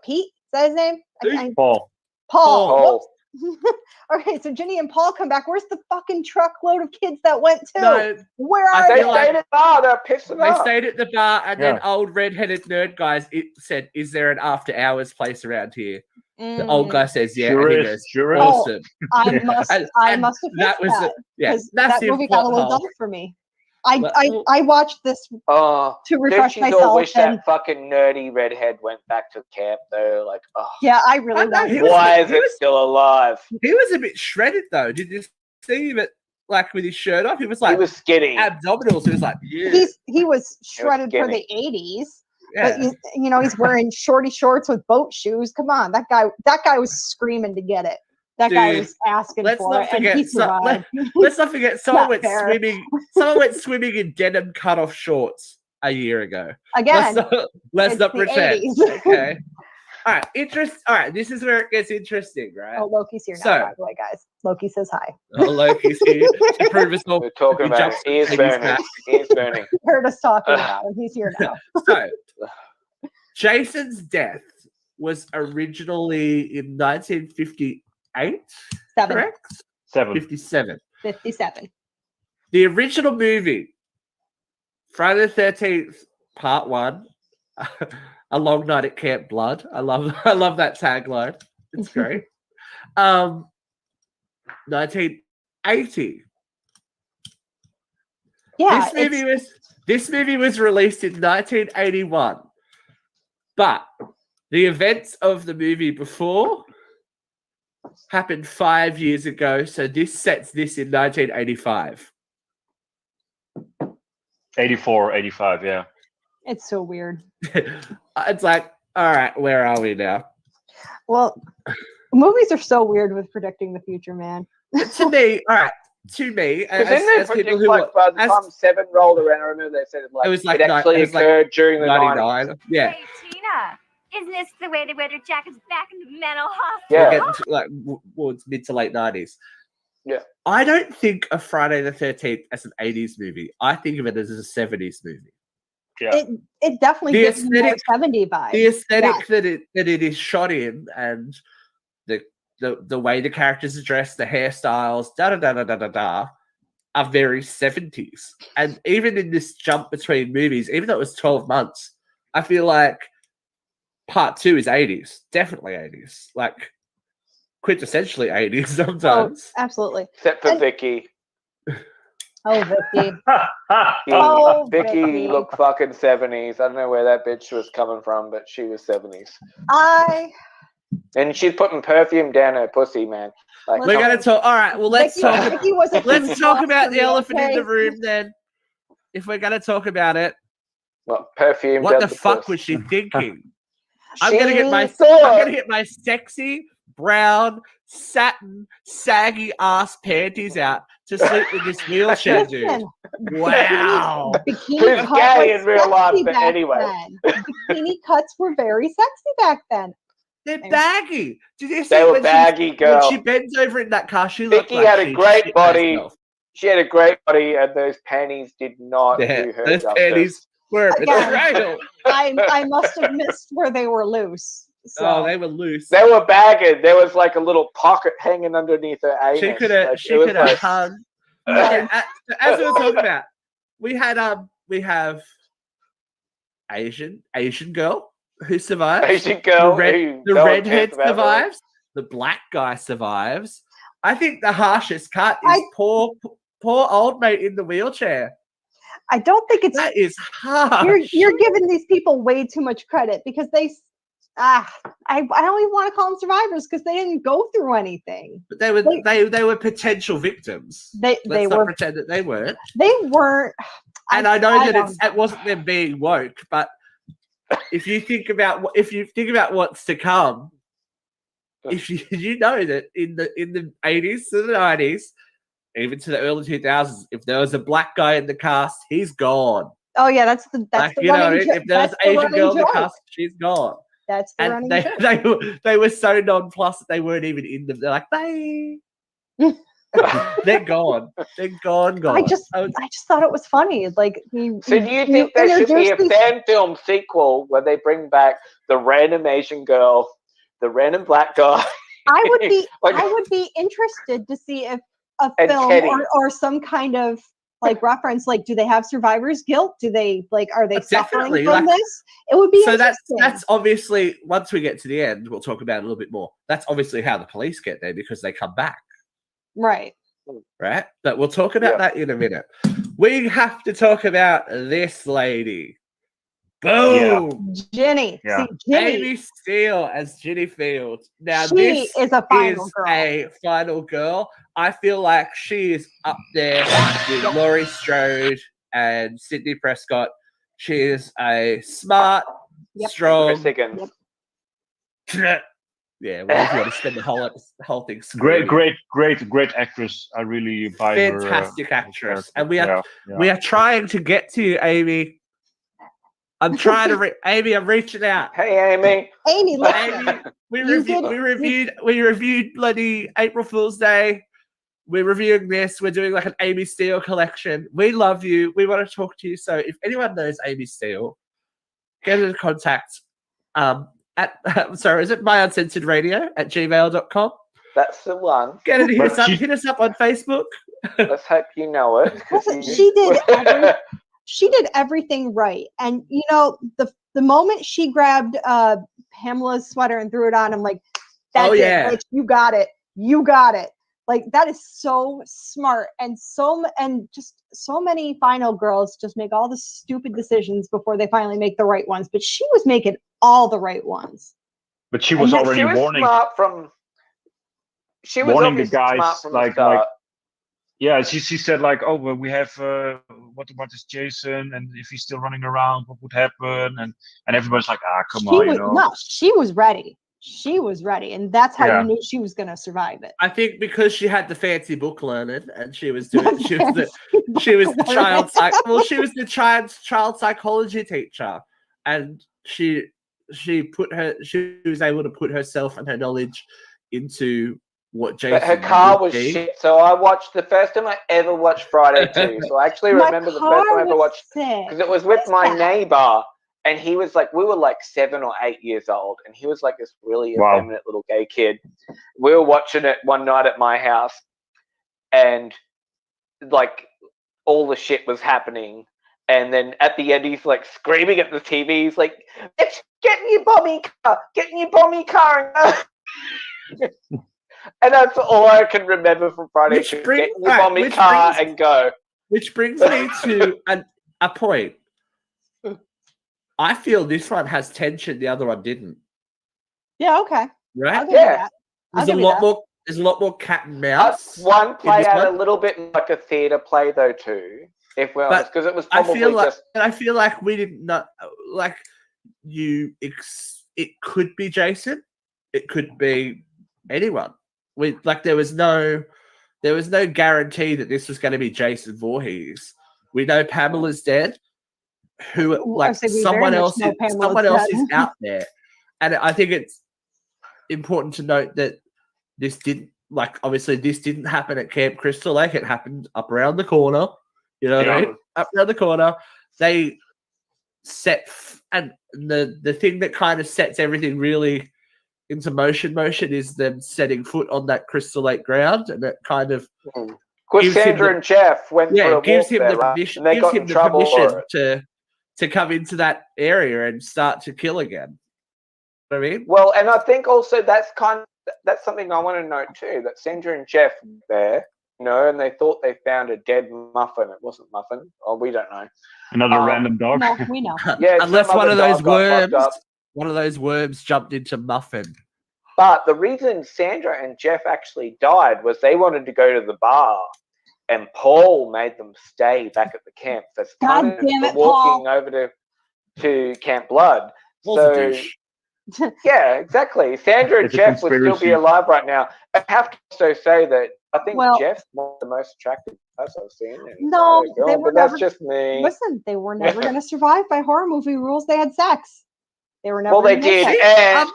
Pete? Is that his name? Paul. Okay, so Ginny and Paul come back. Where's the fucking truckload of kids that went to? No, where are they? They stayed at the bar. They're pissing off. They stayed at the bar, and then old red-headed nerd guys said, "Is there an after-hours place around here?" The old guy says, "Yeah." Sure and he is, goes, "Awesome." I must have missed that. That movie got a little dull for me. I watched this to refresh myself. All wish that fucking nerdy redhead went back to camp though. Like, yeah, I really don't. Why is it still alive? He was a bit shredded though. Did you see him with his shirt off? He was skinny. Abdominals. He was like, yeah. He was shredded for the 80s. Yeah. But he's wearing shorty shorts with boat shoes. Come on, that guy was screaming to get it. That guy was asking for it, and he survived. Let's not forget, someone went swimming in denim cut-off shorts a year ago. Again, let's not pretend. Okay. All right. This is where it gets interesting, right? Oh, Loki's here now, by the way, guys. Loki says hi. Oh, Loki's here to prove us all. We're talking about it. He is burning. He is burning. Heard us talking about him. He's here now. So, Jason's death was originally in 1958. Correct? 57. 57. The original movie, Friday the 13th, Part 1, A Long Night at Camp Blood. I love that tagline. It's great. 1980. Yeah. This movie was released in 1981. But the events of the movie before happened 5 years ago, so this sets this in 1985. 84, 85, yeah. It's so weird. It's like, all right, where are we now? Well, movies are so weird with predicting the future, man. To me, as people who by the time 7 rolled around, I remember they said it actually occurred during the 99. Yeah. Hey, Tina. Isn't this the way they wear their jackets back in the mental hospital? Yeah. We're getting towards mid to late 90s. Yeah. I don't think of Friday the 13th as an 80s movie. I think of it as a 70s movie. Yeah. It definitely gives me a 70s vibe. The aesthetic that it is shot in, and the way the characters are dressed, the hairstyles, are very 70s. And even in this jump between movies, even though it was 12 months, I feel like Part 2 is 80s, definitely 80s, like quintessentially 80s sometimes. Oh, absolutely. Except for Vicky. Oh, Vicky. Vicky looked fucking 70s. I don't know where that bitch was coming from, but she was 70s. And she's putting perfume down her pussy, man. Like, we're gonna talk. All right. Well, let's talk about the elephant in the room then. If we're gonna talk about it, well, perfume. What the fuck was she thinking? I'm gonna get my sexy brown satin saggy ass panties out to sleep with this wheelchair dude. Wow. Who's gay in real life, but anyway. Bikini cuts were very sexy back then. They're baggy. Did you see they were baggy, girl. When she bends over in that car, she looked like had a great body. She had a great body, and those panties did not do her those justice. Panties were a Again. betrayal. I must have missed where they were loose. So. Oh, they were loose. They were bagging. There was like a little pocket hanging underneath her anus. She could have. Like, She it was could have like- hung. Yeah, as we were talking about, we have Asian girl who survives. Asian girl. The no one redhead cares about her. survives. The black guy survives. I think the harshest cut is poor old mate in the wheelchair. I don't think it's That is harsh. you're giving these people way too much credit because they I don't even want to call them survivors because they didn't go through anything. But they were potential victims. They Let's not were pretend that they weren't. they weren't. And I know that it wasn't them being woke, but if you think about what's to come, if you know that in the 80s to the 90s, even to the early 2000s, if there was a black guy in the cast, he's gone. Oh yeah, that's the if there was an Asian girl in the cast, she's gone. That's the And running they were so nonplussed that they weren't even in them. They're like, bye. They're gone. They're gone. I just thought it was funny. Like, So do you think there should be a fan film sequel where they bring back the random Asian girl, the random black guy? I would be Like- I would be interested to see if a And film Teddy. or some kind of like reference, like, do they have survivor's guilt? Do they are they suffering Definitely, from like- this? It would be So interesting. that's obviously, once we get to the end, we'll talk about it a little bit more. That's obviously how the police get there, because they come back, right. right? But we'll talk about that in a minute. We have to talk about this lady. Boom! Ginny. Yeah. See, Ginny, Amy Steele as Ginny Field. Now she this is a final girl. a final girl. I feel like she is up there with Laurie Strode and Sydney Prescott. She is a smart, Yep. strong. Chris Higgins. Yeah, well, if you want to spend the whole thing. Great actress. I really buy her. Fantastic actress, character. and we are Yeah. we are trying to get to you, Amy. I'm trying to Amy. I'm reaching out. Hey, Amy. Amy, look, Amy, we You reviewed bloody April Fool's Day. We're reviewing this. We're doing like an Amy Steele collection. We love you. We want to talk to you. So if anyone knows Amy Steele, get in contact. Sorry, is it my uncensored radio at gmail.com? That's the one. Get it, But she- hit us up on Facebook. Let's hope you know it. 'cause Listen, you- she did everything right. And you know, the moment she grabbed Pamela's sweater and threw it on, I'm like, that's it, bitch, you got it. You got it. Like, that is so smart, and just so many final girls just make all the stupid decisions before they finally make the right ones. But she was making all the right ones. But she was already she was warning smart from. She was warning the obviously guys, smart from the like start. yeah, she said like, oh, well, we have what about this Jason, and if he's still running around, what would happen? And everybody's like, come on, you know. No, she was ready. She was ready, and that's how Yeah. you knew she was going to survive it. I think because she had the fancy book learned, and she was the child psychology teacher, and she was able to put herself and her knowledge into what Jason. But her car would was be. shit. So I watched the first time I ever watched Friday 2. So I actually My remember the car first time I ever was watched, sick. because it was with What my is that? neighbor, and he was like, we were like 7 or 8 years old, and he was like this really Wow. effeminate little gay kid. We were watching it one night at my house, and like all the shit was happening. And then at the end, he's like screaming at the TV. He's like, "Get in your bomby car! Get in your bomby car!" And that's all I can remember from Friday. Which 2. brings- Get in your right, bomby which car brings- and go. Which brings me to a point. I feel this one has tension, the other one didn't. Yeah, okay. I'll Right? give you Yeah. that. I'll There's a give you lot that. more. There's a lot more cat and mouse. One played this out a one? little bit like a theatre play, though, too. If we're honest, because it was I probably feel like just. I feel like we didn't know. Like it could be Jason. It could be anyone. There was no guarantee that this was going to be Jason Voorhees. We know Pamela's dead. I say we very much know Pamela's is dead. out there, and I think it's important to note that this didn't happen at Camp Crystal Lake. It happened up around the corner. You know what I mean? Up around the corner. They and the thing that kind of sets everything really into motion is them setting foot on that Crystal Lake ground, and it kind of Because Sandra and Jeff went for a walk gives him there, the right? permission, And they got in trouble for it. to come into that area and start to kill again. You know what I mean? Well, and I think also that's something I want to note too, that Sandra and Jeff were there, and they thought they found a dead muffin. It wasn't Muffin. Oh, we don't know. Another random dog. No, we know. Yeah, Unless one of those worms. jumped into Muffin. But the reason Sandra and Jeff actually died was they wanted to go to the bar, and Paul made them stay back at the camp. That's God damn it, walking over to Camp Blood. So, yeah, exactly. Sandra and It's a Jeff would still be conspiracy. alive right now. I have to also say that I think Well- Jeff's one of the most attractive guys I've seen. in No, Friday Girl, they were but that's never- just me. Listen, they were never going to survive by horror movie rules. They had sex. They were never. Well, they gonna make did, sex. and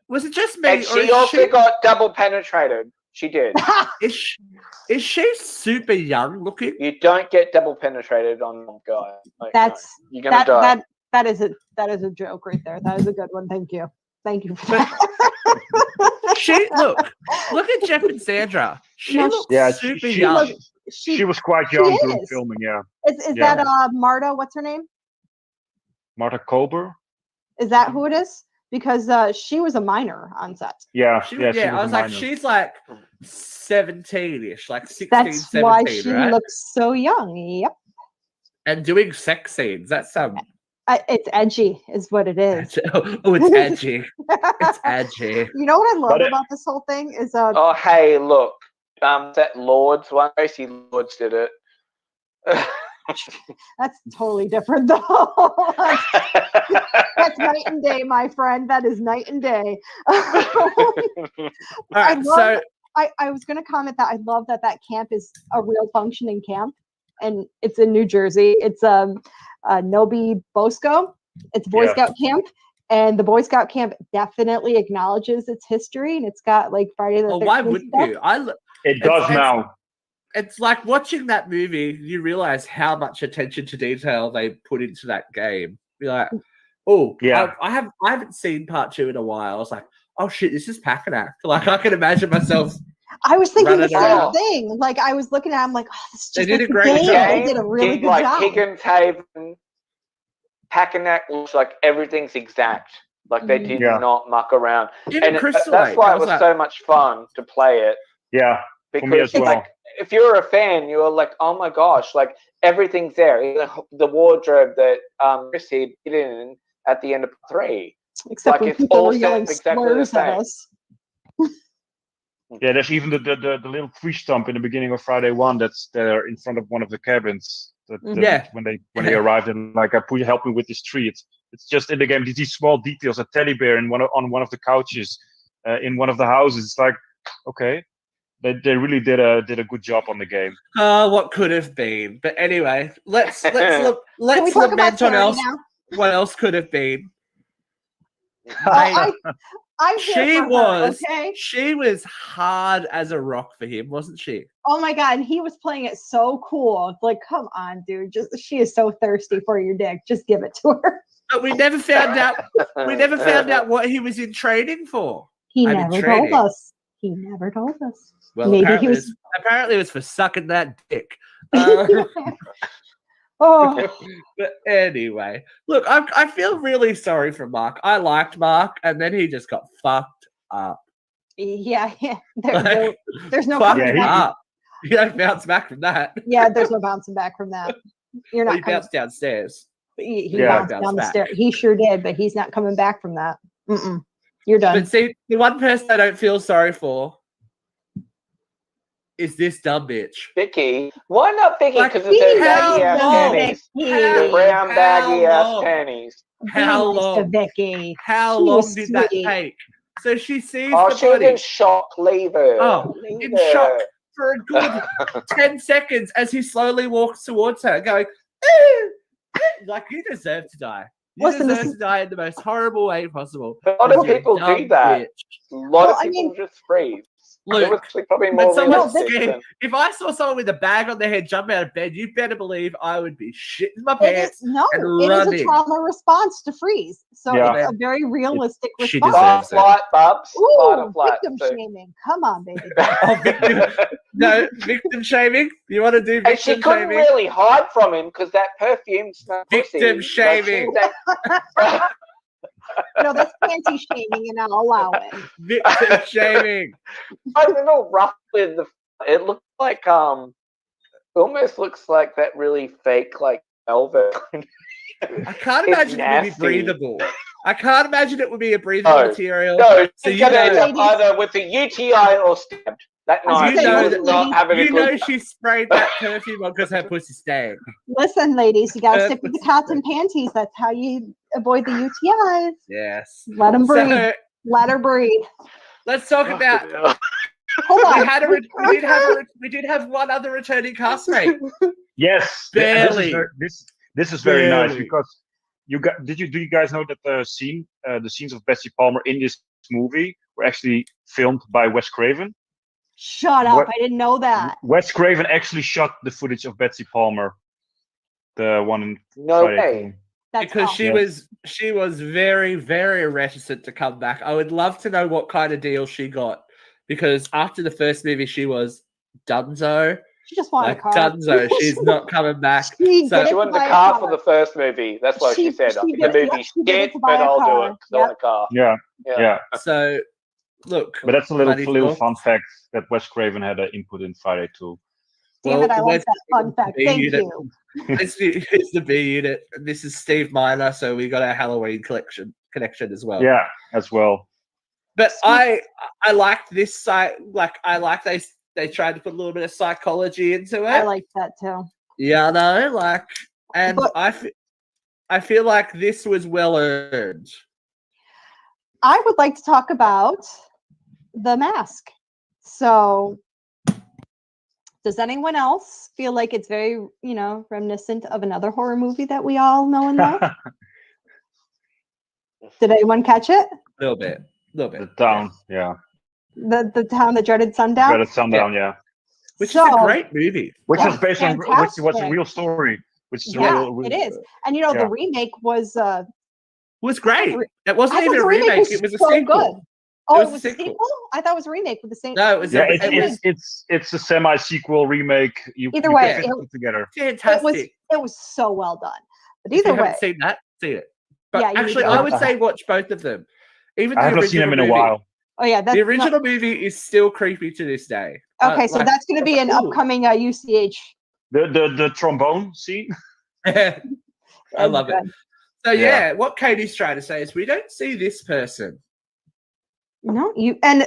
Was it just me? and or she is also got double penetrated. She did. Is she super young looking? You don't get double penetrated on a guy. Like, That's no, you're gonna die. that is a joke right there. That is a good one. Thank you for that. Look at Jeff and Sandra. She No, looks super young. She was quite young during is. filming. Yeah, Is Yeah. that Marta? What's her name? Marta Kober. Is that who it is? Because she was a minor on set. Yeah, She, yeah. She I was was a like, minor. she's like 17-ish, like 16, That's 17, why she right? looks so young. Yep. And doing sex scenes. That's It's edgy, is what it is. oh, it's edgy. It's edgy. You know what I love But about this whole thing is Oh, hey, look. That Lords one. Tracy Lords did it. that's totally different though. That's night and day, my friend. That is night and day. All right, I was going to comment that I love that camp is a real functioning camp, and it's in New Jersey. It's Nobi Bosco. It's a Boy Scout camp, and the Boy Scout camp definitely acknowledges its history, and it's got like Friday the 13th. well, why wouldn't stuff. you? It does now. It's like watching that movie. You realize how much attention to detail they put into that game. You're like, oh, Yeah. I haven't seen part 2 in a while. I was like, oh shit, this is Pack-a-Knack. Like I can imagine myself. I was thinking the running same around. thing. Like I was looking at, I'm like, oh, this is They just did like a the great game. job. They did a really good like job. Higgins Haven, Pack-a-Knack looks like everything's exact. Like they did not muck around. Even Crystal that's Lake, why I it was was like- so much fun to play it. Yeah, for me Because as well. like if you're a fan, you're like, oh my gosh, like everything's there. The wardrobe that Chris had in at the end of 3. Except like when it's people all were set yelling exactly the slurs at same. us. Yeah, there's even the little tree stump in the beginning of Friday 1 that's there in front of one of the cabins. Yeah. When they arrived and like help me with this tree. It's just in the game these small details. A teddy bear on one of the couches in one of the houses. It's like, okay, they really did a good job on the game. What could have been? But anyway, let's Can we let's talk about lament on Terry else. now? What else could have been? I'm here for her, okay? She was hard as a rock for him, wasn't she? Oh my god, and he was playing it so cool. It's like, come on, dude. She is so thirsty for your dick. Just give it to her. But we never found out. We never found out what he was in training for. He I'm in never told training. us. He never told us. Well, Maybe apparently, he was. apparently it was for sucking that dick. Oh, But anyway, look, I feel really sorry for Mark. I liked Mark, and then he just got fucked up. yeah. Like, There's no fucked coming back. up. You don't bounce back from that. Yeah, there's no bouncing back from that. You're Well, not he coming. bounced downstairs. He Yeah. bounced down the Back. stairs. He sure did, but he's not coming back from that. You're done. But see, the one person I don't feel sorry for is this dumb bitch. Vicky. Why not Vicky? Like, Because it's her how baggy ass long? panties. Vicky. The brown baggy How ass long? panties. How Be nice to long? Vicky. How She long was did that sweet. take? So she sees Oh, the she was body in shock. Leave her. Oh, Leave in her. shock. For a good 10 seconds as he slowly walks towards her, going, "Eh, like, you deserve to die. You Listen, deserve this to die in the most horrible way possible. A lot of You're a people dumb do that. bitch." A lot Well, of I people mean- just freeze. It was Look, actually probably when more someone's realistic. scared, Than, if I saw someone with a bag on their head jump out of bed, you better believe I would be shitting my It pants. is no, and it is a running. trauma response to freeze. So Yeah. it's a very realistic She response. deserves fight, Bubs. Fight or Ooh, flight. victim So- shaming. Come on, baby. Oh, victim shaming. You want to do And she victim couldn't shaming? really hide from him because that perfume smelled Victim pussy. shaming. No, that's panty shaming, and I'll allow it. Victim shaming. I was a little rough with the. It looked like almost looks like that really fake like velvet. I can't It's imagine it would be nasty. breathable. I can't imagine it would be a breathable No. material. No, So she's you gonna end know, up either with a UTI or stabbed. That I was night, gonna she say, was listen, not ladies, having a you know good. she sprayed that perfume on because her pussy stank. Listen, ladies, you gotta stick with the cotton panties. That's how you avoid the UTIs. Yes. Let them breathe. So Let her breathe. let's talk about. Hold on. We did have one other returning castmate. Yes, Barely. This is very nice Barely. because do you guys know that the scenes of Betsy Palmer in this movie were actually filmed by Wes Craven? Shut up. What- I didn't know that. Wes Craven actually shot the footage of Betsy Palmer, the one in No Friday way. film. That's Because awesome. she was very, very reticent to come back. I would love to know what kind of deal she got. Because after the first movie, she was dunzo. She just wanted Like a car. dunzo. She's not coming back. She So- did She it wanted to the buy a car for the first movie. That's what she said. She I think did- the movie yep, she did it shit, to buy but a I'll do car. it 'cause I want a car. Yeah. So look. But that's a little Buddy little thoughts? fun fact that Wes Craven had an input in Friday too. Damn it, I the like Wes that fun fact. B Thank unit. you. It's the B unit. This is Steve Miner, so we got our Halloween connection as well. Yeah, as well. But I liked this site. Like I like they tried to put a little bit of psychology into it. I like that too. Yeah, I know. Like, and But- I feel like this was well earned. I would like to talk about The Mask. So, does anyone else feel like it's very, reminiscent of another horror movie that we all know and love? Did anyone catch it? A little bit. The town, yeah. The Town That Dreaded Sundown? Dreaded Sundown, yeah. Which So- is a great movie. Which Yeah, is based on which was a fantastic. real story. Which is Yeah, real. it is. And yeah. the remake was It was great. It I wasn't thought even the a remake. was It was a so sequel. good. Oh, was it a was a sequel. sequel? I thought it was a remake with the same. No, it was. Yeah, it was it's a semi-sequel remake. Either you way, put it together. fantastic. It was so well done. But If you either way, haven't seen that, see it. But Yeah, you need actually, to I watch would say watch both of them. Even I the haven't seen original them in a movie. while. oh yeah, that's The original movie is still creepy to this day. okay. So Like- that's going to be an Ooh. upcoming UCH. The trombone scene. I love it. Good. So Yeah. yeah, what Katie's trying to say is we don't see this person. No, and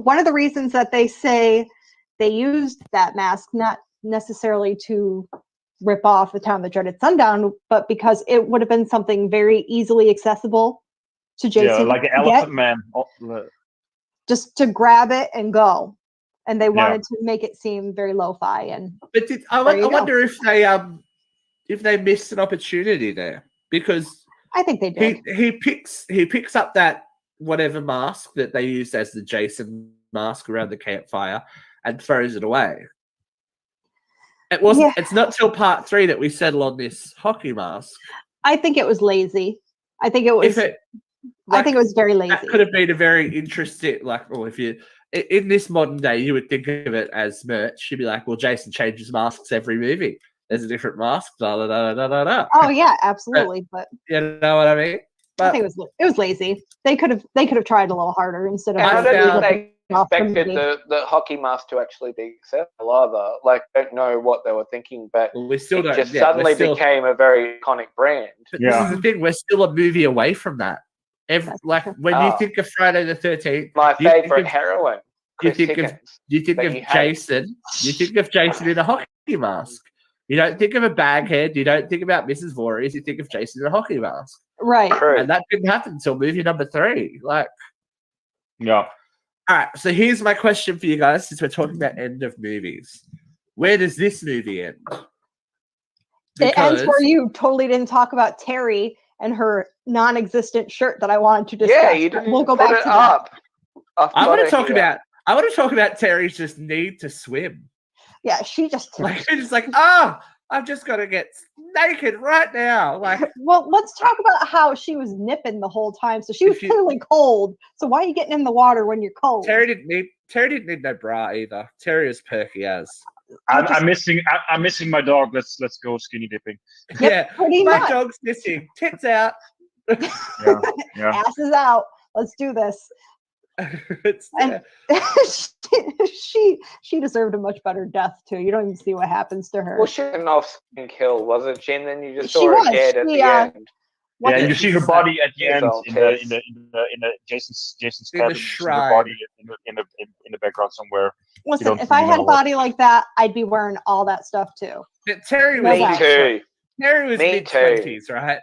one of the reasons that they say they used that mask, not necessarily to rip off The Town That Dreaded Sundown, but because it would have been something very easily accessible to Jason. Yeah, like an to get, Elephant Man. just to grab it and go. And they wanted to make it seem very lo-fi. And But I There you go. wonder if they missed an opportunity there because I think they did. he picks up that whatever mask that they used as the Jason mask around the campfire and throws it away. It wasn't. Yeah. It's not till part 3 that we settle on this hockey mask. I think it was lazy. I think it was. I think it was very lazy. That could have been a very interesting, if you in this modern day, you would think of it as merch. You'd be like, well, Jason changes masks every movie. There's a different mask. Da, da, da, da, da, da. Oh yeah, absolutely. But You know what I mean? I But think it was lazy. They could have tried a little harder instead of. And I I don't found- think they off the expected movie. the hockey mask to actually be accessible either. Like, don't know what they were thinking, but we still it don't. just yeah, suddenly we're still, became a very iconic brand. But Yeah. this is the thing. We're still a movie away from that. That's true. When Ah. you think of Friday the 13th, My you think favorite of- heroine, you Chris think of Higgins. you think that of you hate. Jason. You think of Jason in a hockey mask. You don't think of a baghead. You don't think about Mrs. Voorhees. You think of Jason in a hockey mask. Right. True. And that didn't happen until movie number 3. Yeah. All right. So here's my question for you guys, since we're talking about end of movies. Where does this movie end? It ends where you totally didn't talk about Terry and her non-existent shirt that I wanted to discuss. Yeah, you but didn't we'll go put back it to that. up. I've I'm got going to it talk here. about. I want to talk about Terry's just need to swim. Yeah, she just Like, she's just like, I've just got to get naked right now. Like, well, let's talk about how she was nipping the whole time. So she was If you- clearly cold. So why are you getting in the water when you're cold? Terry didn't need no bra either. Terry was perky as. I'm missing my dog. Let's go skinny dipping. Yeah, pretty my much. dog's missing. Tits out. Yeah. Ass is out. Let's do this. It's, And she deserved a much better death too. You don't even see what happens to her. Well, she was an off-screen kill, wasn't she? And then you just She saw was. her dead at She, the end. Yeah, you see her body at the She's end all in the In Jason's the cabin. You see her shrine. body in the background somewhere. Listen, don't if I really had a know what- body like that, I'd be wearing all that stuff too. But Terry No was doubt. Me too. Terry was Me mid too. 20s, right?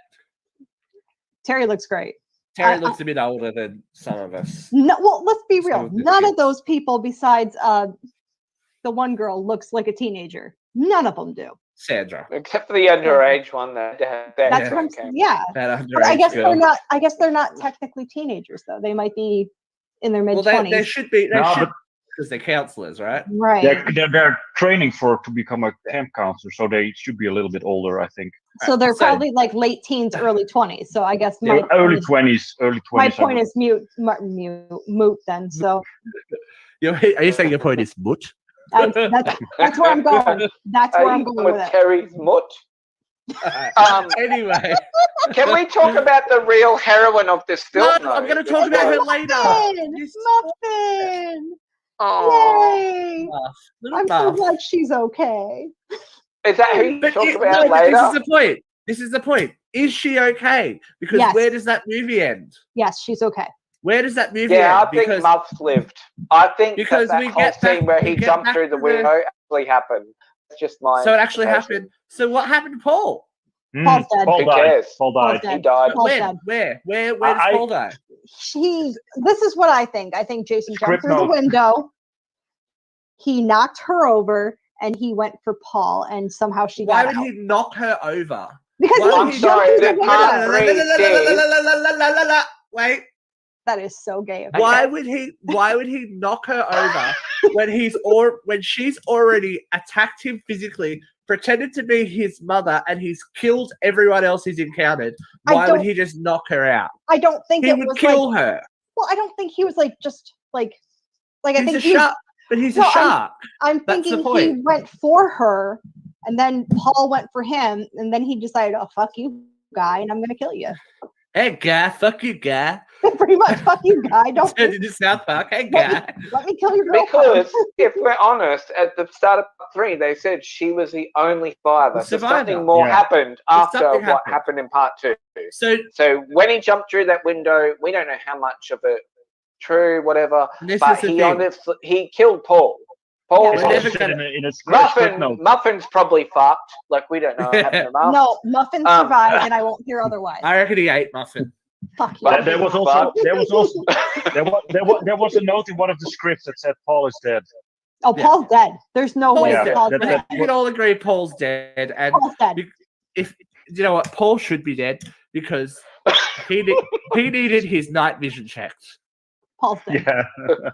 Terry looks great. Terry looks a bit older than some of us. No, well, let's be Some real. of the None of kids. those people, besides the one girl, looks like a teenager. None of them do. Sandra. Except for the underage one that That's what I'm saying. Yeah, That but I underage guess girl. they're not. I guess they're not technically teenagers though. They might be in their mid Well, 20s. they should be. They No, should but- because they're counselors, right? Right. They're training to become a camp counselor, so they should be a little bit older, I think. So they're So- probably like late teens, early 20s. So I guess They're early 20s. my point is moot then. So Are you saying your point is mutt? that's where I'm going. That's where Are I'm you going with with it. Terry's mutt? Anyway, Can we talk about the real heroine of this film? no, I'm going to though? talk about her later. Muffin! You Muffin! Aw. Yay! Muff. Little I'm so Muff. glad she's okay. Is that who you But talk it- about no, but later? this is the point. This is the point. Is she okay? Because Yes. where does that movie end? Yes, she's okay. Where does that movie Yeah, end? I think Because Muff's lived. I think because that we whole get back- scene where we he get jumped back through the to the- window actually happened. It's just my so it actually interpretation. happened. So what happened to Paul? Paul's dead. Paul Who died. cares? Paul Paul's died. dead. He died. Paul's When? dead. Where does I- Paul die? This is what I think. I think Jason jumped Script through the note. window. He knocked her over, and he went for Paul, and somehow she Why got would out. he knock her over? Because Why he would I'm he jumped sorry, through the the part window. three- Wait. That is so gay. of him. Why would he knock her over when she's already attacked him physically, pretended to be his mother, and he's killed everyone else he's encountered? I Why would don't- he just knock her out? I don't think He it would was kill like. her. Well, I don't think he was like just like. I He's think a he was, shark, but he's No, a shark. I'm That's the thinking he point. went for her, and then Paul went for him, and then he decided, "Oh fuck you, guy, and I'm gonna kill you." Hey guy, fuck you guy. Pretty much, fuck you, guy. Don't Turned into South Park. Hey let guy. let me kill your girlfriend. Because if we're honest, at the start of part 3, they said she was the only survivor. The So survivor. something more Yeah. happened after something what happened. happened in part 2. So So when he jumped through that window, we don't know how much of it true, whatever. this But is the he thing. honestly, he killed Paul. Paul Yeah, It's We're also never said gonna- in a script note. Muffin's probably fucked. Like we don't know what happened to Muff. No, Muffin Um, survived, and I won't hear otherwise. I reckon he ate Muffin. Fuck you. But- There was a note in one of the scripts that said Paul is dead. Oh, Yeah. Paul's dead. There's no way Yeah, that Paul's that- dead. that- We can all agree Paul's dead, and Paul's dead. if you know what, Paul should be dead because he needed his night vision checked. Paul's dead. Yeah.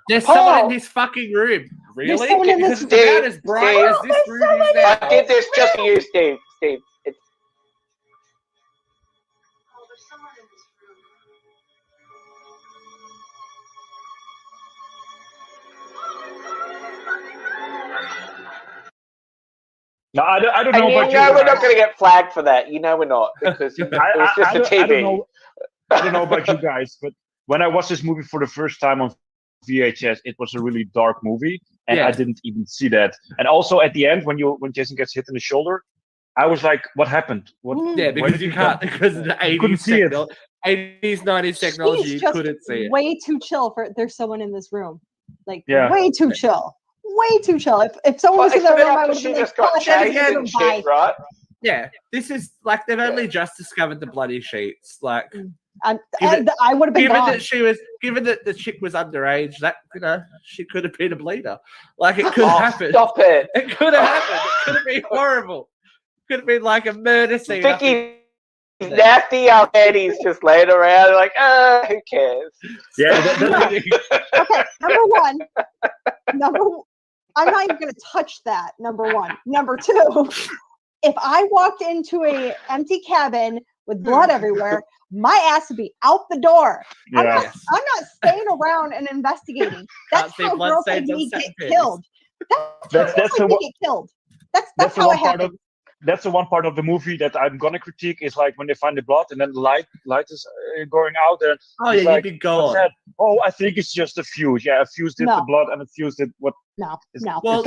There's Paul! someone in this fucking room. Really? someone in this Because it's about Steve, as bright Steve. as this There's room someone is in now. I did this just for you, Steve. Steve, it's No, I don't and know you about know you we're not guys. going to get flagged for that. You know we're not because it was just a I TV. don't know about you guys, but when I watched this movie for the first time on VHS, it was a really dark movie, and Yeah. I didn't even see that. And also at the end, when Jason gets hit in the shoulder, I was like, "What happened?" What? Mm. Yeah, where because did you he can't come- because of the couldn't 80s see it. 80s, 90s technology, She's you just couldn't see it. way too chill for there's someone in this room. Like Yeah. way too chill. Way too chill. If someone Well, was in the except room, I after would she be like, just got "Oh, then chased again, and bye." shit, right? Yeah, this is like they've only just discovered the bloody sheets. Like, And I would have been given gone. that the chick was underage, that she could have been a bleeder. Like it could Oh, happen. stop it. It could have happened. It could have been horrible. Could have been like a murder scene. Vicky nasty old panties just laying around. Like, who cares? Yeah, Okay, I'm not even going to touch that. Number one. Number two, if I walked into a empty cabin with blood everywhere, my ass would be out the door. I'm not staying around and investigating. That's how girls like me get killed. That's how we get killed. That's how it happens. That's the one part of the movie that I'm gonna critique is like when they find the blood and then the light is going out and you'd be gone. Oh, I think it's just a fuse. Yeah, a fuse did the blood and a fuse did what? No. Well,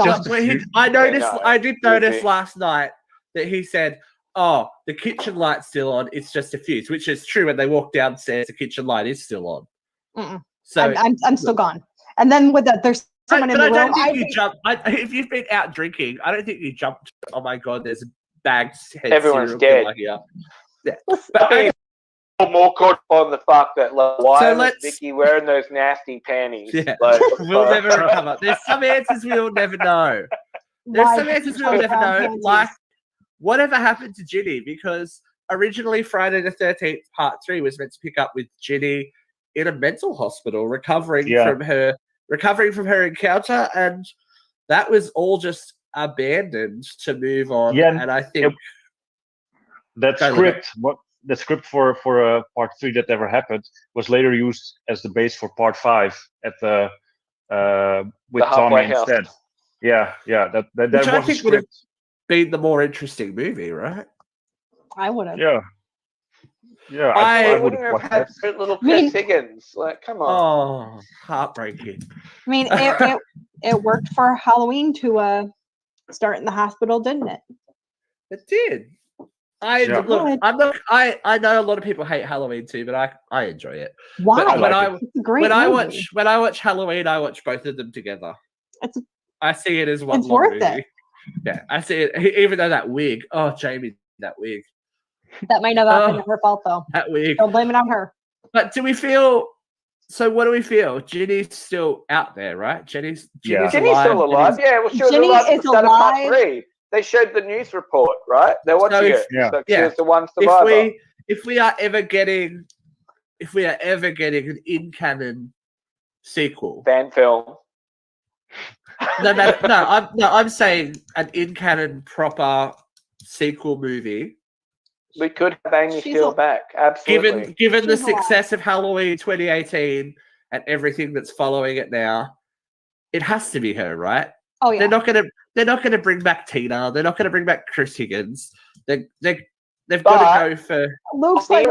I did notice last night that he said, "Oh, the kitchen light's still on. It's just a fuse," which is true. When they walk downstairs, the kitchen light is still on. So I'm still gone. And then there's someone in the room. I don't think you jump. If you've been out drinking, I don't think you jumped. Oh my god, there's a bagged head. Everyone's dead. Here. Yeah, but more caught on the fact that why was Vicky wearing those nasty panties? Yeah, we'll never recover. There's some answers we'll never know. Like whatever happened to Ginny, because originally Friday the 13th Part 3 was meant to pick up with Ginny in a mental hospital, recovering from her encounter, and that was all just abandoned to move on. Yeah, and I think the script for Part 3 that never happened was later used as the base for Part 5 at the with Tommy instead. Yeah, that was I think would have been the more interesting movie, right? I would have. Yeah, I wouldn't have had little Chris Higgins. Like, come on. Oh, heartbreaking. I mean, it worked for Halloween to start in the hospital, didn't it? It did. I know a lot of people hate Halloween too, but I enjoy it. Why? It's a great movie. When I watch Halloween, I watch both of them together. I see it as one. It's worth movie. it. Yeah, I see it. Even though that wig. Oh, Jamie, that wig. That might not have been her fault, though. That wig. Don't blame it on her. But do we feel? So what do we feel? Ginny's still out there, right? Ginny's still alive. Yeah, well, she was alive at the start of Part 3. They showed the news report, right? They're watching it. So she was the one survivor. If we are ever getting an in-canon sequel, fan film. I'm saying an in-canon proper sequel movie. We could have Amy Steele back, absolutely. Given the success of Halloween 2018 and everything that's following it now, it has to be her, right? Oh yeah. They're not gonna bring back Tina. They're not gonna bring back Chris Higgins. They've got to go for. Looks like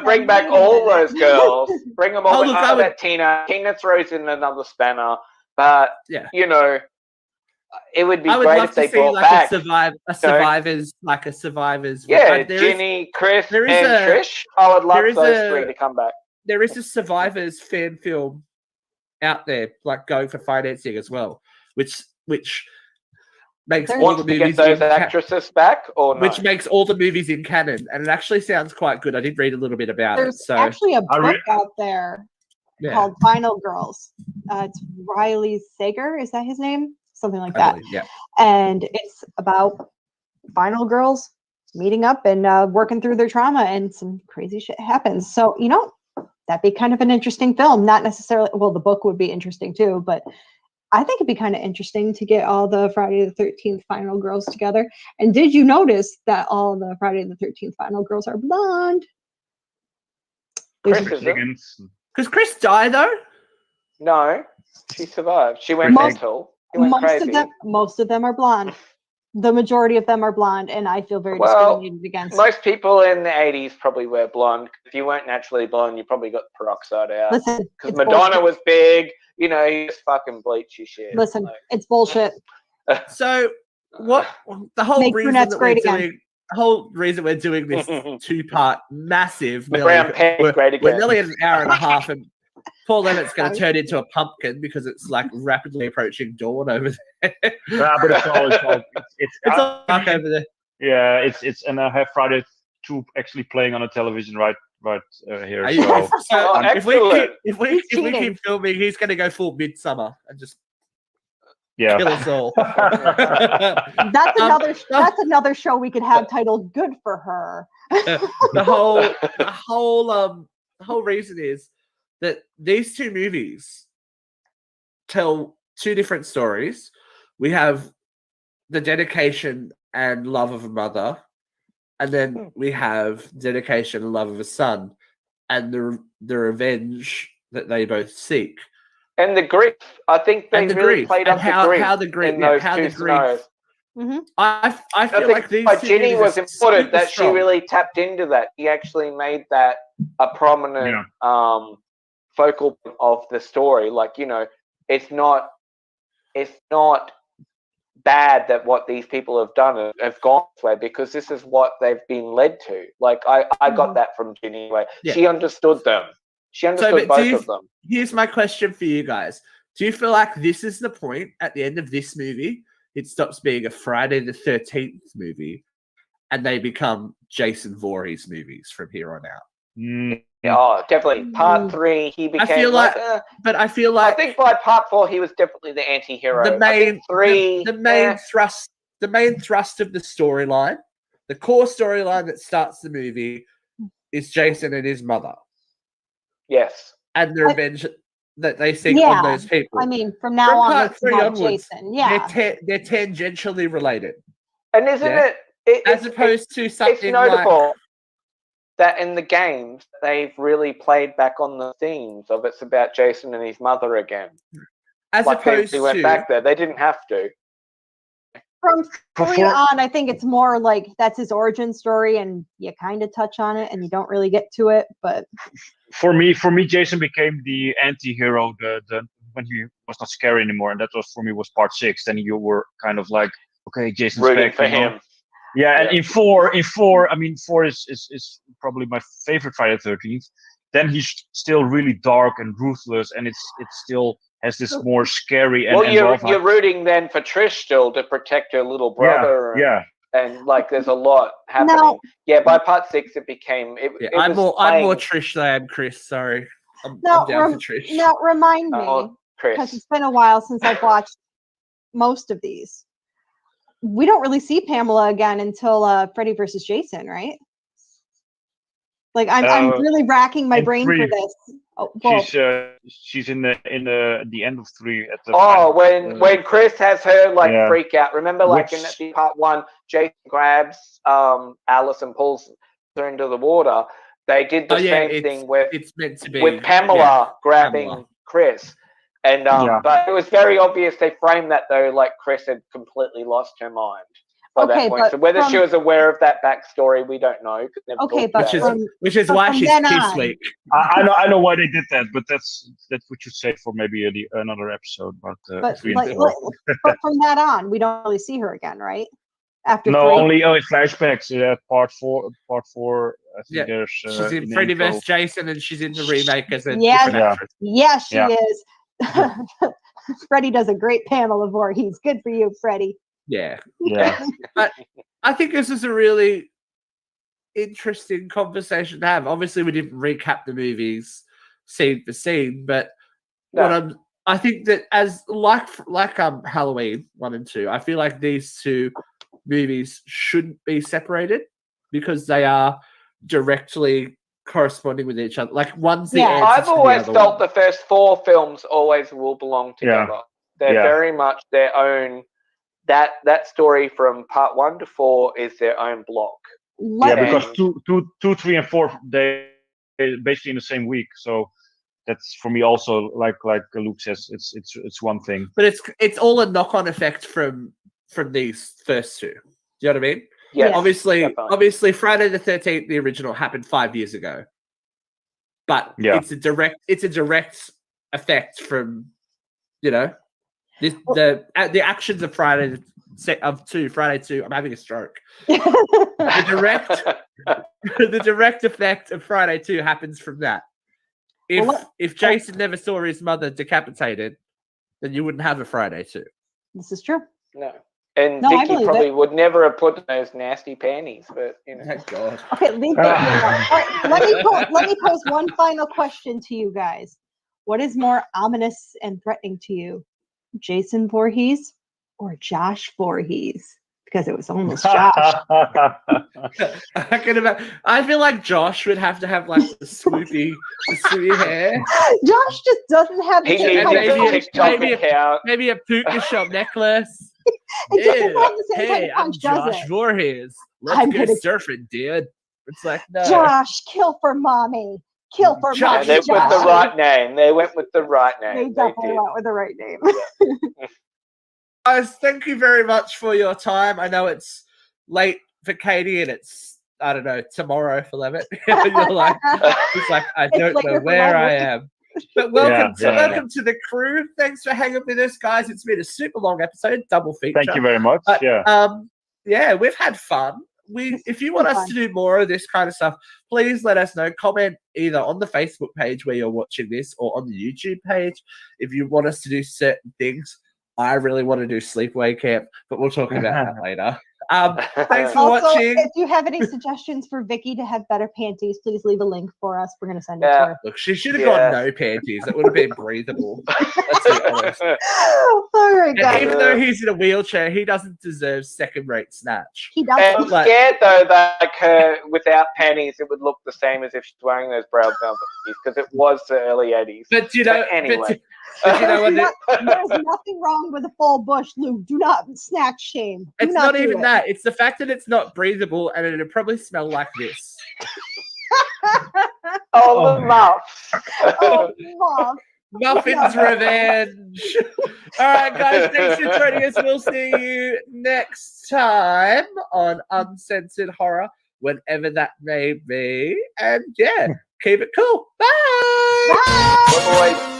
bring back all those girls. Bring them all. Tina throws in another spanner, but you know. It would be great if they brought back a survivors. Yeah, Ginny, Chris, and Trish. I would love those three to come back. There is a survivors fan film out there, like going for financing as well, which makes all the movies. Get those actresses back, or no? Which makes all the movies in canon, and it actually sounds quite good. I did read a little bit about it. So actually a book out there called Final Girls. It's Riley Sager. Is that his name? Something like that. Yeah. And it's about final girls meeting up and working through their trauma, and some crazy shit happens. So, that'd be kind of an interesting film. Not necessarily, well, the book would be interesting too, but I think it'd be kind of interesting to get all the Friday the 13th final girls together. And did you notice that all the Friday the 13th final girls are blonde? Because Chris died though? No, she survived. She went mental. Most of them are blonde. The majority of them are blonde, and I feel very discriminated against. Most people in the 80s probably were blonde. If you weren't naturally blonde, you probably got peroxide out. Listen, because Madonna was big. You just fucking bleach your shit. Listen, it's bullshit. So what? The whole reason that we're doing this two-part massive. We're nearly an hour and a half, and Paul Leonard's going to turn into a pumpkin because it's like rapidly approaching dawn over there. But it's all dark over there. Yeah, it's and I have Friday 2 actually playing on a television right here. If we keep filming, he's going to go full Midsummer and just. Yeah. kill us all. That's another show we could have titled "Good for Her." the whole reason is that these two movies tell two different stories. We have the dedication and love of a mother, and then we have dedication and love of a son, and the revenge that they both seek. And the grief. I think they And the really grief, played and up how the the grief grief, in yeah, those how two the grief. scenarios. I feel think like these by two Ginny movies was are important super that she strong. really tapped into that. He actually made that a prominent focal point of the story. Like, you know, it's not bad that what these people have done have gone this way, because this is what they've been led to. Like, I got that from Ginny anyway. Yeah. She understood them. She understood both of them. Here's my question for you guys. Do you feel like this is the point at the end of this movie? It stops being a Friday the 13th movie and they become Jason Voorhees movies from here on out. Oh, definitely. Part 3, he became. I feel like I think by part 4, he was definitely the anti-hero. The main the main thrust of the storyline, the core storyline that starts the movie, is Jason and his mother. Yes. And the revenge that they seek on those people. I mean, from now on, part it's 3 about onwards, Jason. Yeah. they're tangentially related. And isn't it as opposed to something it's notable that in the games they've really played back on the themes of it's about Jason and his mother again. As like opposed they went to back there. They didn't have to. From 3 on, I think it's more like that's his origin story, and you kind of touch on it, and you don't really get to it. But for me, Jason became the anti-hero the when he was not scary anymore, and that was for me was part 6. Then you were kind of like, okay, Jason's rooting back for him. Yeah, and in 4, I mean, 4 is probably my favorite Friday the 13th. Then he's still really dark and ruthless, and it still has this more scary and. Well, you're rooting then for Trish still to protect her little brother. Yeah. And like, there's a lot happening. Yeah, by part 6, it became. I'm more Trish than Chris. Sorry, I'm down for Trish. Now remind me, Chris, because it's been a while since I've watched most of these. We don't really see Pamela again until Freddy versus Jason, right? Like I'm really racking my brain 3, for this. Oh, well, she's in the end of 3 at the. When Chris has her freak out. Remember, like in part 1, Jason grabs Alice and pulls her into the water. They did the same thing with Pamela grabbing Chris. And but it was very obvious they framed that though, like Chris had completely lost her mind by that point. So whether she was aware of that backstory, we don't know. Which is why she's piss weak. I know why they did that, but that's what you say for maybe another episode. But from that on, we don't really see her again, right? After 3? Only flashbacks. Part 4. I think there's. She's in Freddy vs. Jason, and she's in the remake as a Yes, she is. Freddie does a great Pamela Voorhees. Good for you, Freddie. Yeah. But I think this is a really interesting conversation to have. Obviously, we didn't recap the movies scene for scene, but I think that as like Halloween 1 and 2, I feel like these two movies shouldn't be separated because they are directly corresponding with each other. Like one's the answer I've always to the felt other the first 4 films always will belong together. They're very much their own. That story from part 1 to 4 is their own block. Because 2, 3, and 4 they basically in the same week. So that's for me also like Luke says, it's one thing. But it's all a knock-on effect from these first 2. Do you know what I mean? Yeah. Obviously, Friday the 13th, the original, happened 5 years ago. But it's a direct effect from, the actions of Friday 2. I'm having a stroke. The direct effect of Friday 2 happens from that. If Jason never saw his mother decapitated, then you wouldn't have a Friday 2. This is true. No. And Vicky probably would never have put those nasty panties, but Thank God. Okay, leave that. Let me pose one final question to you guys. What is more ominous and threatening to you? Jason Voorhees or Josh Voorhees? Because it was almost Josh. I can imagine. I feel like Josh would have to have like the swoopy hair, Josh just doesn't have the He same needs kind maybe of a punch. TikTok maybe- account. maybe a puka shell necklace. It doesn't Ew, have the same kind hey, of I'm punch, does Josh it? Voorhees. Let's I'm go gonna- surfing, dude. It's like no. Josh, kill for mommy. Kill for Josh, Yeah, mommy. they went with the Josh. right name. They went with the right They name. definitely did. went with the right name. Guys, thank you very much for your time. I know it's late for Katie and it's, I don't know, tomorrow for Levitt. You're like, it's like, I It's don't later know for where I Levitt. am. But welcome Yeah, welcome to the crew. Thanks for hanging with us, guys. It's been a super long episode, double feature. Thank you very much. But, Yeah. yeah, we've had fun. If you want us to do more of this kind of stuff, please let us know. Comment either on the Facebook page where you're watching this or on the YouTube page if you want us to do certain things. I really want to do sleepaway camp, but we'll talk about that later. Thanks for Also, watching. if you have any suggestions for Vicky to have better panties, please leave a link for us. We're going to send it to Yeah. her. Look, she should have Yeah. got no panties. It would have been breathable. Let's be honest. All right, And guys. even though he's in a wheelchair, he doesn't deserve second-rate snatch. He And does. I'm Like- scared though that her without panties, it would look the same as if she's wearing those brown velvet because it was the early '80s. But you know, But anyway. but you know what? There's nothing wrong with a full bush, Luke. Do not snack shame. Do It's not do even it. that. It's the fact that it's not breathable and it'd probably smell like this. Oh, the muff. Oh, Mom. Muffin's revenge. All right, guys. Thanks for joining us. We'll see you next time on Uncensored Horror, whenever that may be. And yeah, keep it cool. Bye. Bye. Boys.